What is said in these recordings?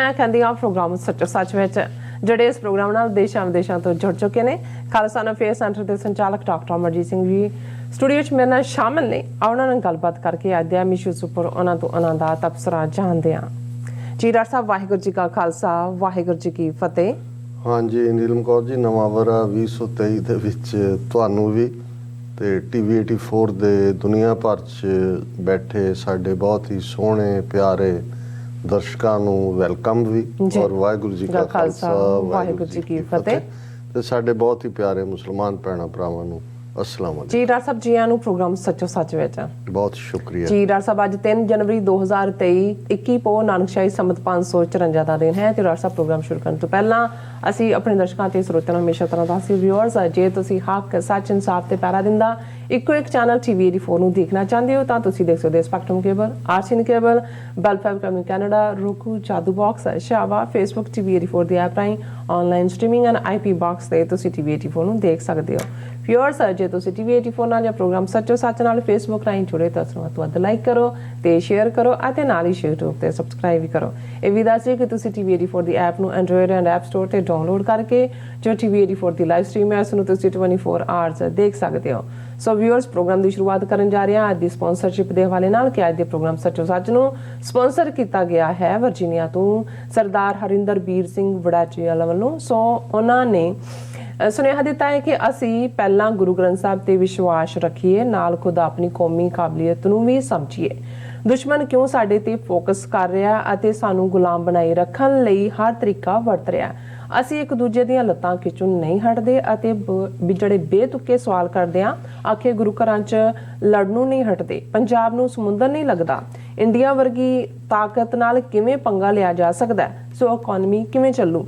ਮੈਂ ਕਹਿੰਦੀ ਆ ਪ੍ਰੋਗਰਾਮ ਸੱਚੋ ਸੱਚ ਵਿੱਚ ਜਿਹੜੇ ਇਸ ਪ੍ਰੋਗਰਾਮ ਨਾਲ ਦੇਸ਼ਾਂ ਵਿਦੇਸ਼ਾਂ ਤੋਂ ਜੁੜ ਚੁੱਕੇ ਨੇ। ਖਾਲਸਾ ਅਫੇਅਰਸ ਸੈਂਟਰ ਦੇ ਸੰਚਾਲਕ ਡਾਕਟਰ ਅਮਰਜੀਤ ਸਿੰਘ ਜੀ ਸਟੂਡੀਓ 'ਚ ਮੇਰੇ ਨਾਲ ਸ਼ਾਮਿਲ ਨੇ। ਉਹਨਾਂ ਨਾਲ ਗੱਲਬਾਤ ਕਰਕੇ ਅੱਜ ਦੇ ਇਸ਼ੂਜ਼ ਉੱਪਰ ਉਹਨਾਂ ਤੋਂ ਉਹਨਾਂ ਦਾ ਤਬਸਰਾ ਜਾਣਦੇ ਹਾਂ। ਜੀ ਡਾਕਟਰ ਸਾਹਿਬ, ਵਾਹਿਗੁਰੂ ਜੀ ਕਾ ਖਾਲਸਾ, ਵਾਹਿਗੁਰੂ ਜੀ ਕੀ ਫਤਿਹ। ਹਾਂਜੀ ਨੀਲਮ ਕੌਰ ਜੀ, ਨਵਾਂ ਵਰ੍ਹਾ 2023 ਦੇ ਵਿੱਚ ਤੁਹਾਨੂੰ ਵੀ ਤੇ TV 84 ਦੇ ਦੁਨੀਆ ਭਰ 'ਚ ਬੈਠੇ ਸਾਡੇ ਬਹੁਤ ਹੀ ਸੋਹਣੇ ਪਿਆਰੇ ਦਰਸ਼ਕਾਂ ਨੂੰ ਵੈਲਕਮ ਵੀ, ਔਰ ਵਾਹਿਗੁਰੂ ਜੀ ਕਾ ਖਾਲਸਾ ਵਾਹਿਗੁਰੂ ਜੀ ਕੀ ਫਤਿਹ। ਤੇ ਸਾਡੇ ਬਹੁਤ ਹੀ ਪਿਆਰੇ ਮੁਸਲਮਾਨ ਭੈਣਾਂ ਭਰਾਵਾਂ ਨੂੰ अस्सलाम वालेकुम। जी डॉक्टर साहब, जी आनू प्रोग्राम सचो सच विच बहुत शुक्रिया जी। डॉक्टर साहब, अज 3 जनवरी 2023 21 पो नानकशाही संमत 554 का दिन है। तो डॉक्टर साहब, प्रोग्राम शुरू करने तो पहला ਅਸੀਂ ਆਪਣੇ ਦਰਸ਼ਕਾਂ ਤੇ ਸਰੋਤਿਆਂ ਨੂੰ ਹਮੇਸ਼ਾ ਤਰ੍ਹਾਂ ਦੱਸਦੇ ਵਿਊਅਰਸ, ਜੇ ਤੁਸੀਂ ਹੱਕ ਸੱਚ ਇਨਸਾਫ ਤੇ ਪਹਿਰਾ ਦਿੰਦਾ ਇੱਕੋ ਇੱਕ ਚੈਨਲ TV 84 ਨੂੰ ਦੇਖਣਾ ਚਾਹੁੰਦੇ ਹੋ ਤਾਂ ਤੁਸੀਂ ਦੇਖ ਸਕਦੇ ਹੋ Spectrum cable, RCN cable, Bell Fibe ਕਮਿੰਗ ਕੈਨੇਡਾ, roku, ਜਾਦੂ ਬਾਕਸ, ਸ਼ਾਵਾ, ਫੇਸਬੁੱਕ TV 84 ਦੀ ਐਪ ਰਾਹੀਂ online streaming and IP box ਤੇ ਤੁਸੀਂ TV 84 ਨੂੰ ਦੇਖ ਸਕਦੇ ਹੋ। ਵਿਊਅਰਸ, ਜੇ ਤੁਸੀਂ TV 84 ਨਾਲ ਜਾਂ ਪ੍ਰੋਗਰਾਮ ਸੱਚੋ ਸੱਚ ਨਾਲ ਫੇਸਬੁੱਕ ਰਾਹੀਂ ਜੁੜੇ ਤਾਂ ਉਸ ਨੂੰ ਵੱਧ ਲਾਈਕ ਕਰੋ ਤੇ ਸ਼ੇਅਰ ਕਰੋ ਅਤੇ ਨਾਲ ਹੀ YouTube ਤੇ ਸਬਸਕ੍ਰਾਈਬ ਵੀ ਕਰੋ। ਇਹ ਵੀ ਦੱਸਿਓ ਕਿ ਤੁਸੀਂ TV 84 ਦੀ ਐਪ ਨੂੰ ਐਂਡਰੋਇਡ ਐਂਡ ਐਪ ਸਟੋਰ ਤੇ डाउनलोड करके जो TV 84 की लाइव स्ट्रीम है उसनूं तुसीं 24 आवर्स देख सकते हो। सो व्यूअर्स, प्रोग्राम की शुरुआत करन जा रहे हैं अज दी स्पॉन्सरशिप दे हवाले नाल कि अज दे प्रोग्राम सच्चो सच नूं स्पॉन्सर किया गया है वर्जीनिया तो सरदार हरिंदरबीर सिंह वड़ैचीवाला वालों। सो उन्होंने सुनेहा दिता है कि असी पहला गुरु ग्रंथ साहब ते विश्वास रखीए, नाल खुद अपनी कौमी काबलियत नूं भी समझीए। दुश्मन क्यों साडे ते फोकस कर रहा ਅਤੇ ਸਾਨੂੰ ਗੁਲਾਮ ਬਣਾਈ ਰੱਖਣ ਲਈ ਹਰ ਤਰੀਕਾ ਵਰਤ ਰਿਹਾ। ਅਸੀਂ ਇੱਕ ਦੂਜੇ ਦੀਆਂ ਲੱਤਾਂ ਖਿੱਚਣ ਨਹੀਂ ਹਟਦੇ ਅਤੇ ਜਿਹੜੇ ਬੇਤੁਕੇ ਸਵਾਲ ਕਰਦੇ ਆ ਆਖੇ ਗੁਰੂ ਘਰਾਂ 'ਚ ਲੜਨੋਂ ਨਹੀਂ ਹਟਦੇ। ਪੰਜਾਬ ਨੂੰ ਸਮੁੰਦਰ ਨਹੀਂ ਲੱਗਦਾ। ਇੰਡੀਆ ਵਰਗੀ ਤਾਕਤ ਨਾਲ ਕਿਵੇਂ ਪੰਗਾ ਲਿਆ ਜਾ ਸਕਦਾ? ਸੋ ਇਕਨੋਮੀ ਕਿਵੇਂ ਚੱਲੂ?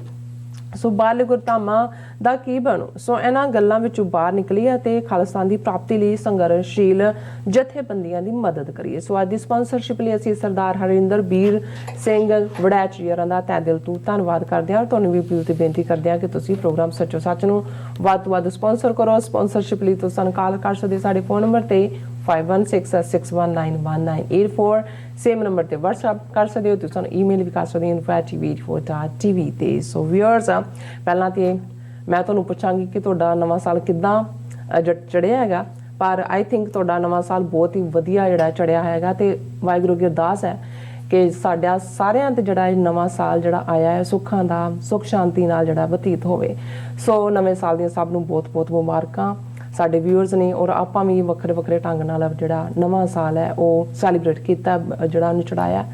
ਸੋ ਬਾਹਰਲੇ ਗੁਰਧਾਮਾਂ ਦਾ ਕੀ ਬਣੂ? ਸੋ ਇਹਨਾਂ ਗੱਲਾਂ ਵਿੱਚੋਂ ਬਾਹਰ ਨਿਕਲੀਏ ਅਤੇ ਖਾਲਿਸਤਾਨ ਦੀ ਪ੍ਰਾਪਤੀ ਲਈ ਸੰਘਰਸ਼ਸ਼ੀਲ ਜਥੇਬੰਦੀਆਂ ਦੀ ਮਦਦ ਕਰੀਏ। ਸੋ ਅੱਜ ਦੀ ਸਪਾਂਸਰਸ਼ਿਪ ਲਈ ਅਸੀਂ ਸਰਦਾਰ ਹਰਿੰਦਰਬੀਰ ਸਿੰਘ ਵੜੈਚੀਵਾਲਾ ਦਾ ਤਹਿ ਦਿਲ ਤੋਂ ਧੰਨਵਾਦ ਕਰਦੇ ਹਾਂ। ਤੁਹਾਨੂੰ ਵੀ ਅਪੀਲ ਤੇ ਬੇਨਤੀ ਕਰਦੇ ਹਾਂ ਕਿ ਤੁਸੀਂ ਪ੍ਰੋਗਰਾਮ ਸੱਚੋ ਸੱਚ ਨੂੰ ਵੱਧ ਤੋਂ ਵੱਧ ਸਪਾਂਸਰ ਕਰੋ। ਸਪਾਂਸਰਸ਼ਿਪ ਲਈ ਤੁਸੀਂ ਸਾਨੂੰ ਕਾਲ ਕਰ ਸਕਦੇ ਸਾਡੇ ਫੋਨ ਨੰਬਰ ਤੇ 5166191984, ਸੇਮ ਨੰਬਰ ਤੇ WhatsApp ਕਰ ਸਕਦੇ ਹੋ। ਤੁਸੀਂ ਸਾਨੂੰ ਈਮੇਲ ਵੀ ਕਰ ਸਕਦੇ ਹੋ info@tv84.tv ਤੇ। ਸੋ ਵਿਊਅਰਸ, ਪਹਿਲਾਂ ਤੇ ਮੈਂ ਤੁਹਾਨੂੰ ਪੁੱਛਾਂਗੀ ਕਿ ਤੁਹਾਡਾ ਨਵਾਂ ਸਾਲ ਕਿੱਦਾਂ ਚੜਿਆ ਹੈਗਾ, ਪਰ ਆਈ ਥਿੰਕ ਤੁਹਾਡਾ ਨਵਾਂ ਸਾਲ ਬਹੁਤ ਹੀ ਵਧੀਆ ਜਿਹੜਾ ਚੜਿਆ ਹੈਗਾ ਤੇ ਵਾਹਿਗੁਰੂ ਦੀ ਅਰਦਾਸ ਹੈ ਕਿ ਸਾਡਾ ਸਾਰਿਆਂ ਤੇ ਜਿਹੜਾ ਇਹ ਨਵਾਂ ਸਾਲ ਜਿਹੜਾ ਆਇਆ ਹੈ ਸੁੱਖਾਂ ਦਾ, ਸੁੱਖ ਸ਼ਾਂਤੀ ਨਾਲ ਜਿਹੜਾ ਬਤੀਤ ਹੋਵੇ। ਸੋ ਨਵੇਂ ਸਾਲ ਦੀਆਂ ਸਭ ਨੂੰ ਬਹੁਤ ਬਹੁਤ ਮੁਬਾਰਕਾਂ ਸਾਡੇ ਵਿਊਅਰਸ ਨੇ, ਔਰ ਆਪਾਂ ਵੀ ਵੱਖਰੇ ਵੱਖਰੇ ਢੰਗ ਨਾਲ ਜਿਹੜਾ ਨਵਾਂ ਸਾਲ ਹੈ ਉਹ ਸੈਲੀਬ੍ਰੇਟ ਕੀਤਾ, ਜਿਹੜਾ ਉਹਨੂੰ ਚੜਾਇਆ।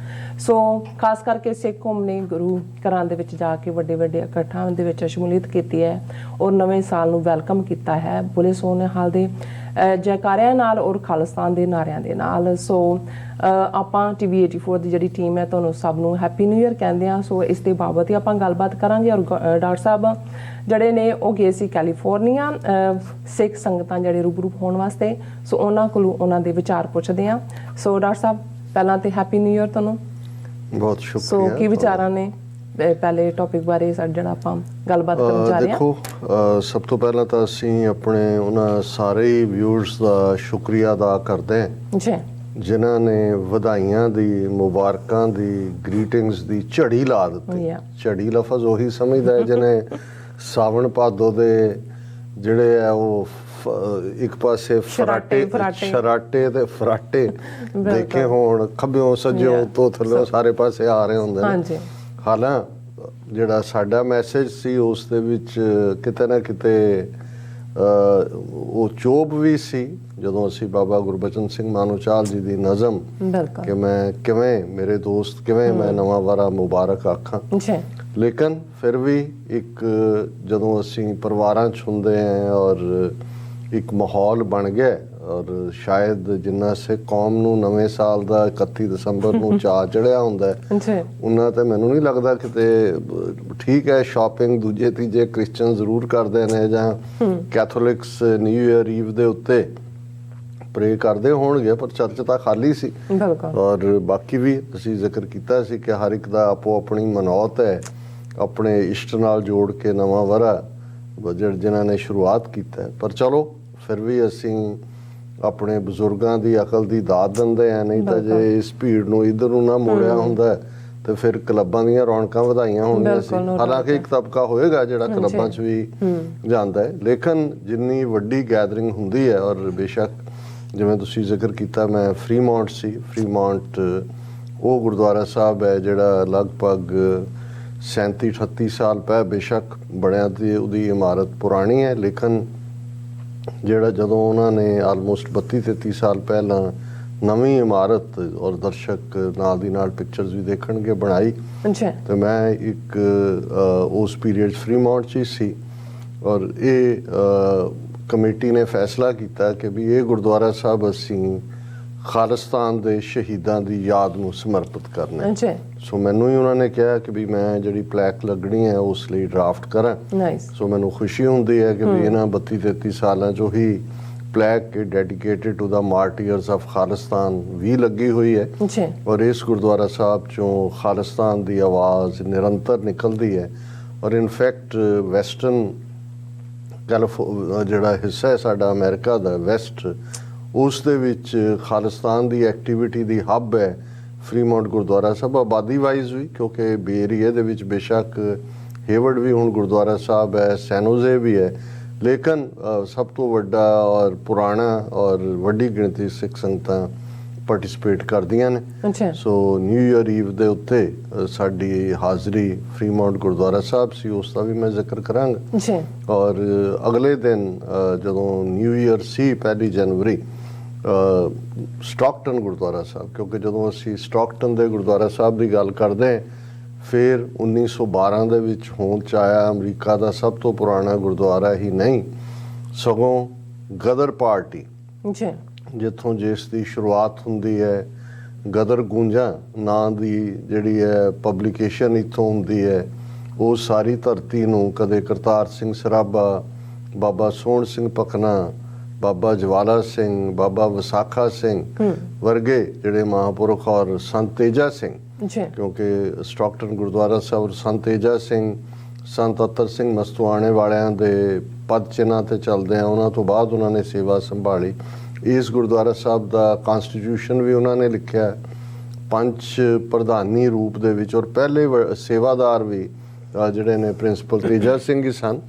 ਸੋ ਖਾਸ ਕਰਕੇ ਸਿੱਖ ਕੌਮ ਨੇ ਗੁਰੂ ਘਰਾਂ ਦੇ ਵਿੱਚ ਜਾ ਕੇ ਵੱਡੇ ਵੱਡੇ ਇਕੱਠਾਂ ਦੇ ਵਿੱਚ ਸ਼ਮੂਲੀਅਤ ਕੀਤੀ ਹੈ ਔਰ ਨਵੇਂ ਸਾਲ ਨੂੰ ਵੈਲਕਮ ਕੀਤਾ ਹੈ ਬੁਲੇ ਸੋਹਣੇ ਹਾਲ ਦੇ ਜੈਕਾਰਿਆਂ ਨਾਲ ਔਰ ਖਾਲਿਸਤਾਨ ਦੇ ਨਾਰਿਆਂ ਦੇ ਨਾਲ। ਸੋ ਆਪਾਂ TV 84 ਦੀ ਜਿਹੜੀ ਟੀਮ ਹੈ ਤੁਹਾਨੂੰ ਸਭ ਨੂੰ ਹੈਪੀ ਨਿਊ ਈਅਰ ਕਹਿੰਦੇ ਹਾਂ। ਸੋ ਇਸ ਦੇ ਬਾਬਤ ਹੀ ਆਪਾਂ ਗੱਲਬਾਤ ਕਰਾਂਗੇ। ਔਰ ਡਾਕਟਰ ਸਾਹਿਬ ਜਿਹੜੇ ਨੇ ਉਹ ਗਏ ਸੀ ਕੈਲੀਫੋਰਨੀਆ ਸਿੱਖ ਸੰਗਤਾਂ ਜਿਹੜੇ ਰੂਬਰੂ ਹੋਣ ਵਾਸਤੇ। ਸੋ ਉਹਨਾਂ ਕੋਲੋਂ ਉਹਨਾਂ ਦੇ ਵਿਚਾਰ ਪੁੱਛਦੇ ਹਾਂ। ਸੋ ਡਾਕਟਰ ਸਾਹਿਬ, ਪਹਿਲਾਂ ਤੇ ਹੈਪੀ ਨਿਊ ਈਅਰ ਤੁਹਾਨੂੰ। ਬਹੁਤ ਸ਼ੁਕਰੀਆ। ਸੋ ਕੀ ਵਿਚਾਰਾਂ ਨੇ ਪਹਿਲੇ ਟੌਪਿਕ ਬਾਰੇ ਜਿਹੜਾ ਆਪਾਂ ਗੱਲਬਾਤ ਕਰਨ ਜਾ ਰਹੇ ਹਾਂ? ਦੇਖੋ, ਸਭ ਤੋਂ ਪਹਿਲਾਂ ਤਾਂ ਅਸੀਂ ਆਪਣੇ ਉਹਨਾਂ ਸਾਰੇ ਵਿਊਅਰਸ ਦਾ ਸ਼ੁਕਰੀਆ ਅਦਾ ਕਰਦੇ ਹਾਂ ਜੀ ਜਿਨ੍ਹਾਂ ਨੇ ਵਧਾਈਆਂ ਦੀ, ਮੁਬਾਰਕਾਂ ਦੀ, ਗ੍ਰੀਟਿੰਗਸ ਦੀ ਝੜੀ ਲਾ ਦਿੱਤੀ। ਝੜੀ ਲਫ਼ਜ਼ ਉਹੀ ਸਮਝਦਾ ਹੈ ਜਿਹਨੇ ਸਾਵਣ ਭਾਦੋ ਦੇ ਜਿਹੜੇ ਆ ਉਹ ਇੱਕ ਪਾਸੇ ਸ਼ਰਾਟੇ ਤੇ ਫਰਾਟੇ ਦੇਖੇ ਹੋਣ, ਖੱਬਿਓਂ ਸੱਜਿਓਂ ਤੋਂ ਥੱਲੇ ਸਾਰੇ ਪਾਸੇ ਆ ਰਹੇ ਹੁੰਦੇ ਨੇ। ਹਾਲਾਂ ਜਿਹੜਾ ਸਾਡਾ ਮੈਸੇਜ ਸੀ ਉਸ ਦੇ ਵਿੱਚ ਕਿਤੇ ਨਾ ਕਿਤੇ ਉਹ ਚੋਬ ਵੀ ਸੀ ਜਦੋਂ ਅਸੀਂ ਬਾਬਾ ਗੁਰਬਚਨ ਸਿੰਘ ਮਾਨੋਚਾਲ ਜੀ ਦੀ ਨਜ਼ਮ ਕਿ ਮੈਂ ਕਿਵੇਂ ਮੇਰੇ ਦੋਸਤ ਕਿਵੇਂ ਮੈਂ ਨਵਾਂ ਵਰ੍ਹਾ ਮੁਬਾਰਕ ਆਖਾਂ। ਲੇਕਿਨ ਫਿਰ ਵੀ ਇੱਕ ਜਦੋਂ ਅਸੀਂ ਪਰਿਵਾਰਾਂ 'ਚ ਹੁੰਦੇ ਹਾਂ ਔਰ ਇੱਕ ਮਾਹੌਲ ਬਣ ਗਿਆ ਔਰ ਸ਼ਾਇਦ ਜਿੰਨਾ ਸਿੱਖ ਕੌਮ ਨੂੰ ਨਵੇਂ ਸਾਲ ਦਾ 31 ਦਸੰਬਰ ਨੂੰ ਚਾਅ ਚੜਿਆ ਹੁੰਦਾ ਉਹਨਾਂ ਤੇ ਮੈਨੂੰ ਨਹੀਂ ਲੱਗਦਾ ਕਿਤੇ ਠੀਕ ਹੈ ਸ਼ਾਪਿੰਗ ਦੂਜੇ ਤੀਜੇ ਕ੍ਰਿਸਚਨ ਜ਼ਰੂਰ ਕਰਦੇ ਨੇ ਜਾਂ ਕੈਥੋਲਿਕਸ ਨਿਊ ਈਅਰ ਈਵ ਦੇ ਉੱਤੇ ਪ੍ਰੇ ਕਰਦੇ ਹੋਣਗੇ, ਪਰ ਚਰਚ ਤਾਂ ਖਾਲੀ ਸੀ। ਔਰ ਬਾਕੀ ਵੀ ਅਸੀਂ ਜ਼ਿਕਰ ਕੀਤਾ ਸੀ ਕਿ ਹਰ ਇੱਕ ਦਾ ਆਪੋ ਆਪਣੀ ਮਨੌਤ ਹੈ ਆਪਣੇ ਇਸ਼ਟ ਨਾਲ ਜੋੜ ਕੇ ਨਵਾਂ ਵਰ੍ਹਾ ਜਿਨ੍ਹਾਂ ਨੇ ਸ਼ੁਰੂਆਤ ਕੀਤਾ। ਪਰ ਚਲੋ ਫਿਰ ਵੀ ਅਸੀਂ ਆਪਣੇ ਬਜ਼ੁਰਗਾਂ ਦੀ ਅਕਲ ਦੀ ਦਾਤ ਦਿੰਦੇ ਆ, ਨਹੀਂ ਤਾਂ ਜੇ ਇਸ ਭੀੜ ਨੂੰ ਇੱਧਰ ਨੂੰ ਨਾ ਮੋੜਿਆ ਹੁੰਦਾ ਤੇ ਫਿਰ ਕਲੱਬਾਂ ਦੀਆਂ ਰੌਣਕਾਂ ਵਧਾਈਆਂ ਹੋਣੀਆਂ ਸੀ। ਹਾਲਾਂਕਿ ਇੱਕ ਤਬਕਾ ਹੋਏਗਾ ਜਿਹੜਾ ਕਲੱਬਾਂ 'ਚ ਵੀ ਜਾਂਦਾ ਹੈ, ਲੇਕਿਨ ਜਿੰਨੀ ਵੱਡੀ ਗੈਦਰਿੰਗ ਹੁੰਦੀ ਹੈ, ਔਰ ਬੇਸ਼ੱਕ ਜਿਵੇਂ ਤੁਸੀਂ ਜ਼ਿਕਰ ਕੀਤਾ ਮੈਂ ਫਰੀਮੌਂਟ ਸੀ, ਫਰੀਮੌਂਟ ਉਹ ਗੁਰਦੁਆਰਾ ਸਾਹਿਬ ਹੈ ਜਿਹੜਾ ਲਗਭਗ 37-38 ਸਾਲ ਪਹਿਲਾਂ ਬੇਸ਼ੱਕ ਬਣਿਆ ਤੇ ਉਹਦੀ ਇਮਾਰਤ ਪੁਰਾਣੀ ਹੈ, ਲੇਕਿਨ ਜਿਹੜਾ ਜਦੋਂ ਉਹਨਾਂ ਨੇ ਆਲਮੋਸਟ 32-33 ਸਾਲ ਪਹਿਲਾਂ ਨਵੀਂ ਇਮਾਰਤ ਔਰ ਦਰਸ਼ਕ ਨਾਲ ਦੀ ਨਾਲ ਪਿਕਚਰਸ ਵੀ ਦੇਖਣਗੇ ਬਣਾਈ, ਤੇ ਮੈਂ ਇੱਕ ਉਸ ਪੀਰੀਅਡ ਫਰੀਮੌਂਟ 'ਚ ਹੀ ਸੀ। ਔਰ ਇਹ ਕਮੇਟੀ ਨੇ ਫੈਸਲਾ ਕੀਤਾ ਕਿ ਵੀ ਇਹ ਗੁਰਦੁਆਰਾ ਸਾਹਿਬ ਅਸੀਂ ਖਾਲਿਸਤਾਨ ਦੇ ਸ਼ਹੀਦਾਂ ਦੀ ਯਾਦ ਨੂੰ ਸਮਰਪਿਤ ਕਰਨਾ। ਸੋ ਮੈਨੂੰ ਹੀ ਉਹਨਾਂ ਨੇ ਕਿਹਾ ਕਿ ਵੀ ਮੈਂ ਜਿਹੜੀ ਪਲੈਕ ਲੱਗਣੀ ਹੈ ਉਸ ਲਈ ਡਰਾਫਟ ਕਰਾਂ। ਸੋ ਮੈਨੂੰ ਖੁਸ਼ੀ ਹੁੰਦੀ ਹੈ ਕਿ ਵੀ ਇਹਨਾਂ 32-33 ਸਾਲਾਂ 'ਚੋਂ ਹੀ plaque dedicated to the martyrs of Khalistan ਵੀ ਲੱਗੀ ਹੋਈ ਹੈ। ਔਰ ਇਸ ਗੁਰਦੁਆਰਾ ਸਾਹਿਬ 'ਚੋਂ ਖਾਲਿਸਤਾਨ ਦੀ ਆਵਾਜ਼ ਨਿਰੰਤਰ ਨਿਕਲਦੀ ਹੈ। ਔਰ ਇਨਫੈਕਟ ਵੈਸਟਰਨ ਜਿਹੜਾ ਹਿੱਸਾ ਹੈ ਸਾਡਾ ਅਮਰੀਕਾ ਦਾ ਵੈਸਟ, ਉਸ ਦੇ ਵਿੱਚ ਖਾਲਿਸਤਾਨ ਦੀ ਐਕਟੀਵਿਟੀ ਦੀ ਹੱਬ ਹੈ ਫਰੀਮੌਂਟ ਗੁਰਦੁਆਰਾ ਸਾਹਿਬ, ਆਬਾਦੀ ਵਾਈਜ਼ ਵੀ, ਕਿਉਂਕਿ ਬੇ ਏਰੀਏ ਦੇ ਵਿੱਚ ਬੇਸ਼ੱਕ ਹੇਵਰਡ ਵੀ ਹੁਣ ਗੁਰਦੁਆਰਾ ਸਾਹਿਬ ਹੈ, ਸੈਨੋਜ਼ੇ ਵੀ ਹੈ, ਲੇਕਿਨ ਸਭ ਤੋਂ ਵੱਡਾ ਔਰ ਪੁਰਾਣਾ ਔਰ ਵੱਡੀ ਗਿਣਤੀ ਸਿੱਖ ਸੰਗਤਾਂ ਪਾਰਟਿਸਿਪੇਟ ਕਰਦੀਆਂ ਨੇ। ਸੋ ਨਿਊ ਈਅਰ ਈਵ ਦੇ ਉੱਤੇ ਸਾਡੀ ਹਾਜ਼ਰੀ ਫਰੀਮੌਂਟ ਗੁਰਦੁਆਰਾ ਸਾਹਿਬ ਸੀ, ਉਸ ਦਾ ਵੀ ਮੈਂ ਜ਼ਿਕਰ ਕਰਾਂਗਾ। ਔਰ ਅਗਲੇ ਦਿਨ ਜਦੋਂ ਨਿਊ ਈਅਰ ਸੀ 1 ਜਨਵਰੀ, ਸਟਾਕਟਨ ਗੁਰਦੁਆਰਾ ਸਾਹਿਬ, ਕਿਉਂਕਿ ਜਦੋਂ ਅਸੀਂ ਸਟਾਕਟਨ ਦੇ ਗੁਰਦੁਆਰਾ ਸਾਹਿਬ ਦੀ ਗੱਲ ਕਰਦੇ ਫਿਰ 1912 ਦੇ ਵਿੱਚ ਹੋਂਦ 'ਚ ਆਇਆ ਅਮਰੀਕਾ ਦਾ ਸਭ ਤੋਂ ਪੁਰਾਣਾ ਗੁਰਦੁਆਰਾ ਹੀ ਨਹੀਂ, ਸਗੋਂ ਗਦਰ ਪਾਰਟੀ ਜਿੱਥੋਂ ਜਿਸ ਦੀ ਸ਼ੁਰੂਆਤ ਹੁੰਦੀ ਹੈ, ਗਦਰ ਗੂੰਜਾਂ ਨਾਂ ਦੀ ਜਿਹੜੀ ਹੈ ਪਬਲੀਕੇਸ਼ਨ ਇੱਥੋਂ ਹੁੰਦੀ ਹੈ, ਉਹ ਸਾਰੀ ਧਰਤੀ ਨੂੰ ਕਦੇ ਕਰਤਾਰ ਸਿੰਘ ਸਰਾਭਾ, ਬਾਬਾ ਸੋਹਣ ਸਿੰਘ ਪਖਨਾ, ਬਾਬਾ ਜਵਾਲਾ ਸਿੰਘ, ਬਾਬਾ ਵਿਸਾਖਾ ਸਿੰਘ ਵਰਗੇ ਜਿਹੜੇ ਮਹਾਂਪੁਰਖ, ਔਰ ਸੰਤ ਤੇਜਾ ਸਿੰਘ, ਕਿਉਂਕਿ ਸਟਾਕਟਨ ਗੁਰਦੁਆਰਾ ਸਾਹਿਬ ਸੰਤ ਤੇਜਾ ਸਿੰਘ, ਸੰਤ ਅਤਰ ਸਿੰਘ ਮਸਤੂਆਣੇ ਵਾਲਿਆਂ ਦੇ ਪਦ ਚਿੰਨ੍ਹਾਂ ਤੇ ਚੱਲਦੇ ਆ, ਉਹਨਾਂ ਤੋਂ ਬਾਅਦ ਉਹਨਾਂ ਨੇ ਸੇਵਾ ਸੰਭਾਲੀ। ਇਸ ਗੁਰਦੁਆਰਾ ਸਾਹਿਬ ਦਾ ਕਨਸਟੀਟਿਊਸ਼ਨ ਵੀ ਉਹਨਾਂ ਨੇ ਲਿਖਿਆ ਪੰਚ ਪ੍ਰਧਾਨੀ ਰੂਪ ਦੇ ਵਿੱਚ, ਔਰ ਪਹਿਲੇ ਸੇਵਾਦਾਰ ਵੀ ਜਿਹੜੇ ਨੇ ਪ੍ਰਿੰਸੀਪਲ ਤੇਜਾ ਸਿੰਘ ਹੀ ਸਨ।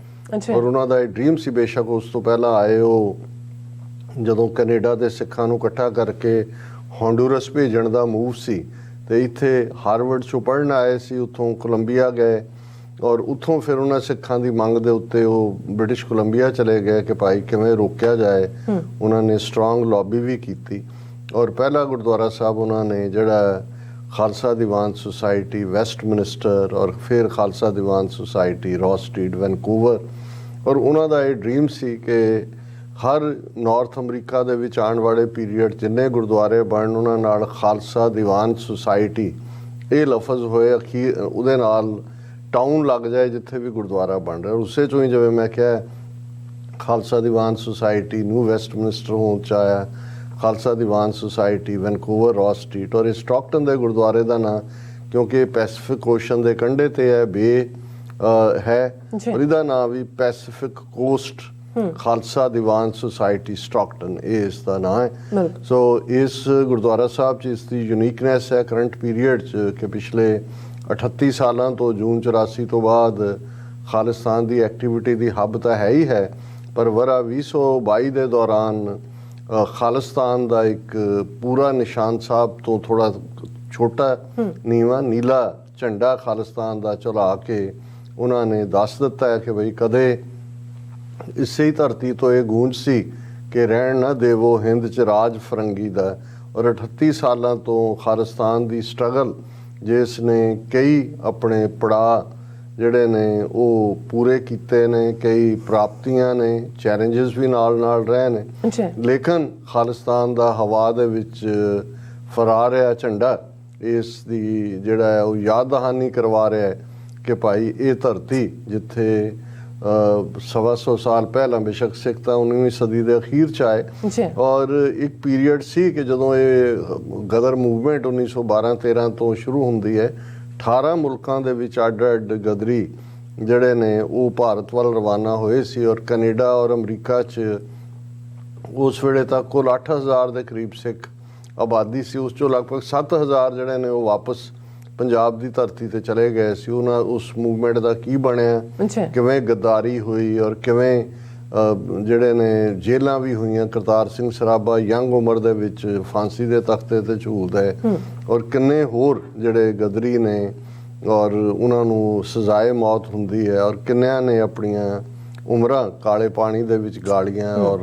ਔਰ ਉਹਨਾਂ ਦਾ ਇਹ ਡ੍ਰੀਮ ਸੀ, ਬੇਸ਼ੱਕ ਉਸ ਤੋਂ ਪਹਿਲਾਂ ਆਏ ਉਹ ਜਦੋਂ ਕੈਨੇਡਾ ਦੇ ਸਿੱਖਾਂ ਨੂੰ ਇਕੱਠਾ ਕਰਕੇ ਹੌਂਡੂਰਸ ਭੇਜਣ ਦਾ ਮੂਵ ਸੀ, ਤੇ ਇੱਥੇ ਹਾਰਵਰਡ 'ਚੋਂ ਪੜ੍ਹਨ ਆਏ ਸੀ, ਉੱਥੋਂ ਕੋਲੰਬੀਆ ਗਏ, ਔਰ ਉੱਥੋਂ ਫਿਰ ਉਹਨਾਂ ਸਿੱਖਾਂ ਦੀ ਮੰਗ ਦੇ ਉੱਤੇ ਉਹ ਬ੍ਰਿਟਿਸ਼ ਕੋਲੰਬੀਆ ਚਲੇ ਗਏ ਕਿ ਭਾਈ ਕਿਵੇਂ ਰੋਕਿਆ ਜਾਏ। ਉਹਨਾਂ ਨੇ ਸਟਰੋਂਗ ਲੌਬੀ ਵੀ ਕੀਤੀ, ਔਰ ਪਹਿਲਾ ਗੁਰਦੁਆਰਾ ਸਾਹਿਬ ਉਹਨਾਂ ਨੇ ਜਿਹੜਾ ਖਾਲਸਾ ਦੀਵਾਨ ਸੁਸਾਇਟੀ ਵੈਸਟਮਿਨਿਸਟਰ, ਔਰ ਫਿਰ Khalsa Diwan society ਰੌਸ street Vancouver, ਔਰ ਉਹਨਾਂ ਦਾ ਇਹ ਡ੍ਰੀਮ ਸੀ ਕਿ ਹਰ ਨਾਰਥ ਅਮਰੀਕਾ ਦੇ ਵਿੱਚ ਆਉਣ ਵਾਲੇ ਪੀਰੀਅਡ ਜਿੰਨੇ ਗੁਰਦੁਆਰੇ ਬਣਨ ਉਹਨਾਂ ਨਾਲ ਖਾਲਸਾ ਦੀਵਾਨ ਸੁਸਾਇਟੀ ਇਹ ਲਫ਼ਜ਼ ਹੋਏ, ਅਖੀਰ ਉਹਦੇ ਨਾਲ ਟਾਊਨ ਲੱਗ ਜਾਏ ਜਿੱਥੇ ਵੀ ਗੁਰਦੁਆਰਾ ਬਣ ਰਿਹਾ। ਉਸੇ 'ਚੋਂ ਹੀ ਜਿਵੇਂ ਮੈਂ ਕਿਹਾ ਖਾਲਸਾ ਦੀਵਾਨ ਸੁਸਾਇਟੀ ਨਿਊ ਵੈਸਟਮਿਨਿਸਟਰ ਹੋਂਦ 'ਚ ਆਇਆ, Khalsa Diwan society Vancouver ਰੌਸ street, ਔਰ ਇਹ ਸਟਾਕਟਨ ਦੇ ਗੁਰਦੁਆਰੇ ਦਾ ਨਾਂ ਕਿਉਂਕਿ ਪੈਸੀਫਿਕ ਓਸ਼ਨ ਦੇ ਕੰਢੇ ਤੇ ਹੈ, ਬੇ ਹੈ, ਔਰ ਇਹਦਾ ਨਾਂ ਵੀ Pacific cost Khalsa Diwan society Stockton, ਇਹ ਇਸ ਦਾ ਨਾਂ ਹੈ। ਸੋ ਇਸ ਗੁਰਦੁਆਰਾ ਸਾਹਿਬ 'ਚ ਇਸ ਦੀ ਯੂਨੀਕਨੈਸ ਹੈ ਕਰੰਟ ਪੀਰੀਅਡ 'ਚ ਕਿ ਪਿਛਲੇ 38 ਸਾਲਾਂ ਤੋਂ ਜੂਨ 84 ਤੋਂ ਬਾਅਦ ਖਾਲਿਸਤਾਨ ਦੀ ਐਕਟੀਵਿਟੀ ਦੀ ਹੱਬ ਤਾਂ ਹੈ ਹੀ ਹੈ, ਪਰ ਵਰ੍ਹਾ 2022 ਦੇ ਦੌਰਾਨ ਖਾਲਿਸਤਾਨ ਦਾ ਇੱਕ ਪੂਰਾ ਨਿਸ਼ਾਨ ਸਾਹਿਬ ਤੋਂ ਥੋੜਾ ਛੋਟਾ ਨੀਵਾਂ ਨੀਲਾ ਝੰਡਾ ਖਾਲਿਸਤਾਨ ਦਾ ਚਲਾ ਕੇ ਉਹਨਾਂ ਨੇ ਦੱਸ ਦਿੱਤਾ ਹੈ ਕਿ ਬਈ ਕਦੇ ਇਸੇ ਹੀ ਧਰਤੀ ਤੋਂ ਇਹ ਗੂੰਜ ਸੀ ਕਿ ਰਹਿਣ ਨਾ ਦੇਵੋ ਹਿੰਦ 'ਚ ਰਾਜ ਫਰੰਗੀ ਦਾ। ਔਰ 38 ਸਾਲਾਂ ਤੋਂ ਖਾਲਿਸਤਾਨ ਦੀ ਸਟਰਗਲ ਜਿਸ ਨੇ ਕਈ ਆਪਣੇ ਪੜਾਅ ਜਿਹੜੇ ਨੇ ਉਹ ਪੂਰੇ ਕੀਤੇ ਨੇ, ਕਈ ਪ੍ਰਾਪਤੀਆਂ ਨੇ, ਚੈਲੰਜਸ ਵੀ ਨਾਲ ਨਾਲ ਰਹੇ ਨੇ, ਲੇਕਿਨ ਖਾਲਿਸਤਾਨ ਦਾ ਹਵਾ ਦੇ ਵਿੱਚ ਫਰਾ ਰਿਹਾ ਝੰਡਾ ਇਸ ਦੀ ਜਿਹੜਾ ਹੈ ਉਹ ਯਾਦ ਦਹਾਨੀ ਕਰਵਾ ਰਿਹਾ ਹੈ ਕਿ ਭਾਈ ਇਹ ਧਰਤੀ ਜਿੱਥੇ 125 ਸਾਲ ਪਹਿਲਾਂ ਬੇਸ਼ੱਕ ਸਿੱਖ ਤਾਂ 19ਵੀਂ ਸਦੀ ਦੇ ਅਖੀਰ 'ਚ ਆਏ, ਔਰ ਇੱਕ ਪੀਰੀਅਡ ਸੀ ਕਿ ਜਦੋਂ ਇਹ ਗਦਰ ਮੂਵਮੈਂਟ 1912-13 ਤੋਂ ਸ਼ੁਰੂ ਹੁੰਦੀ ਹੈ, 18 ਮੁਲਕਾਂ ਦੇ ਵਿੱਚ ਅੱਡ-ਅੱਡ ਗਦਰੀ ਜਿਹੜੇ ਨੇ ਉਹ ਭਾਰਤ ਵੱਲ ਰਵਾਨਾ ਹੋਏ ਸੀ, ਔਰ ਕੈਨੇਡਾ ਔਰ ਅਮਰੀਕਾ 'ਚ ਉਸ ਵੇਲੇ ਤੱਕ ਕੁੱਲ 8000 ਦੇ ਕਰੀਬ ਸਿੱਖ ਆਬਾਦੀ ਸੀ, ਉਸ 'ਚੋਂ ਲਗਭਗ 7000 ਜਿਹੜੇ ਨੇ ਉਹ ਵਾਪਸ ਪੰਜਾਬ ਦੀ ਧਰਤੀ ਤੇ ਚਲੇ ਗਏ ਸੀ, ਉਹਨਾਂ ਉਸ ਮੂਵਮੈਂਟ ਦਾ ਕੀ ਬਣਿਆ, ਕਿਵੇਂ ਗੱਦਾਰੀ ਹੋਈ ਔਰ ਕਿਵੇਂ ਜਿਹੜੇ ਨੇ ਜੇਲਾਂ ਵੀ ਹੋਈਆਂ। ਕਰਤਾਰ ਸਿੰਘ ਸਰਾਭਾ ਯੰਗ ਉਮਰ ਦੇ ਵਿੱਚ ਫਾਂਸੀ ਦੇ ਤਖਤੇ ਤੇ ਝੂਲਦਾ ਹੈ ਔਰ ਕਿੰਨੇ ਹੋਰ ਜਿਹੜੇ ਗਦਰੀ ਨੇ ਔਰ ਉਹਨਾਂ ਨੂੰ ਸਜ਼ਾਏ ਮੌਤ ਹੁੰਦੀ ਹੈ ਔਰ ਕਿੰਨਿਆਂ ਨੇ ਆਪਣੀਆਂ ਉਮਰਾਂ ਕਾਲੇ ਪਾਣੀ ਦੇ ਵਿੱਚ ਗਾਲੀਆਂ ਔਰ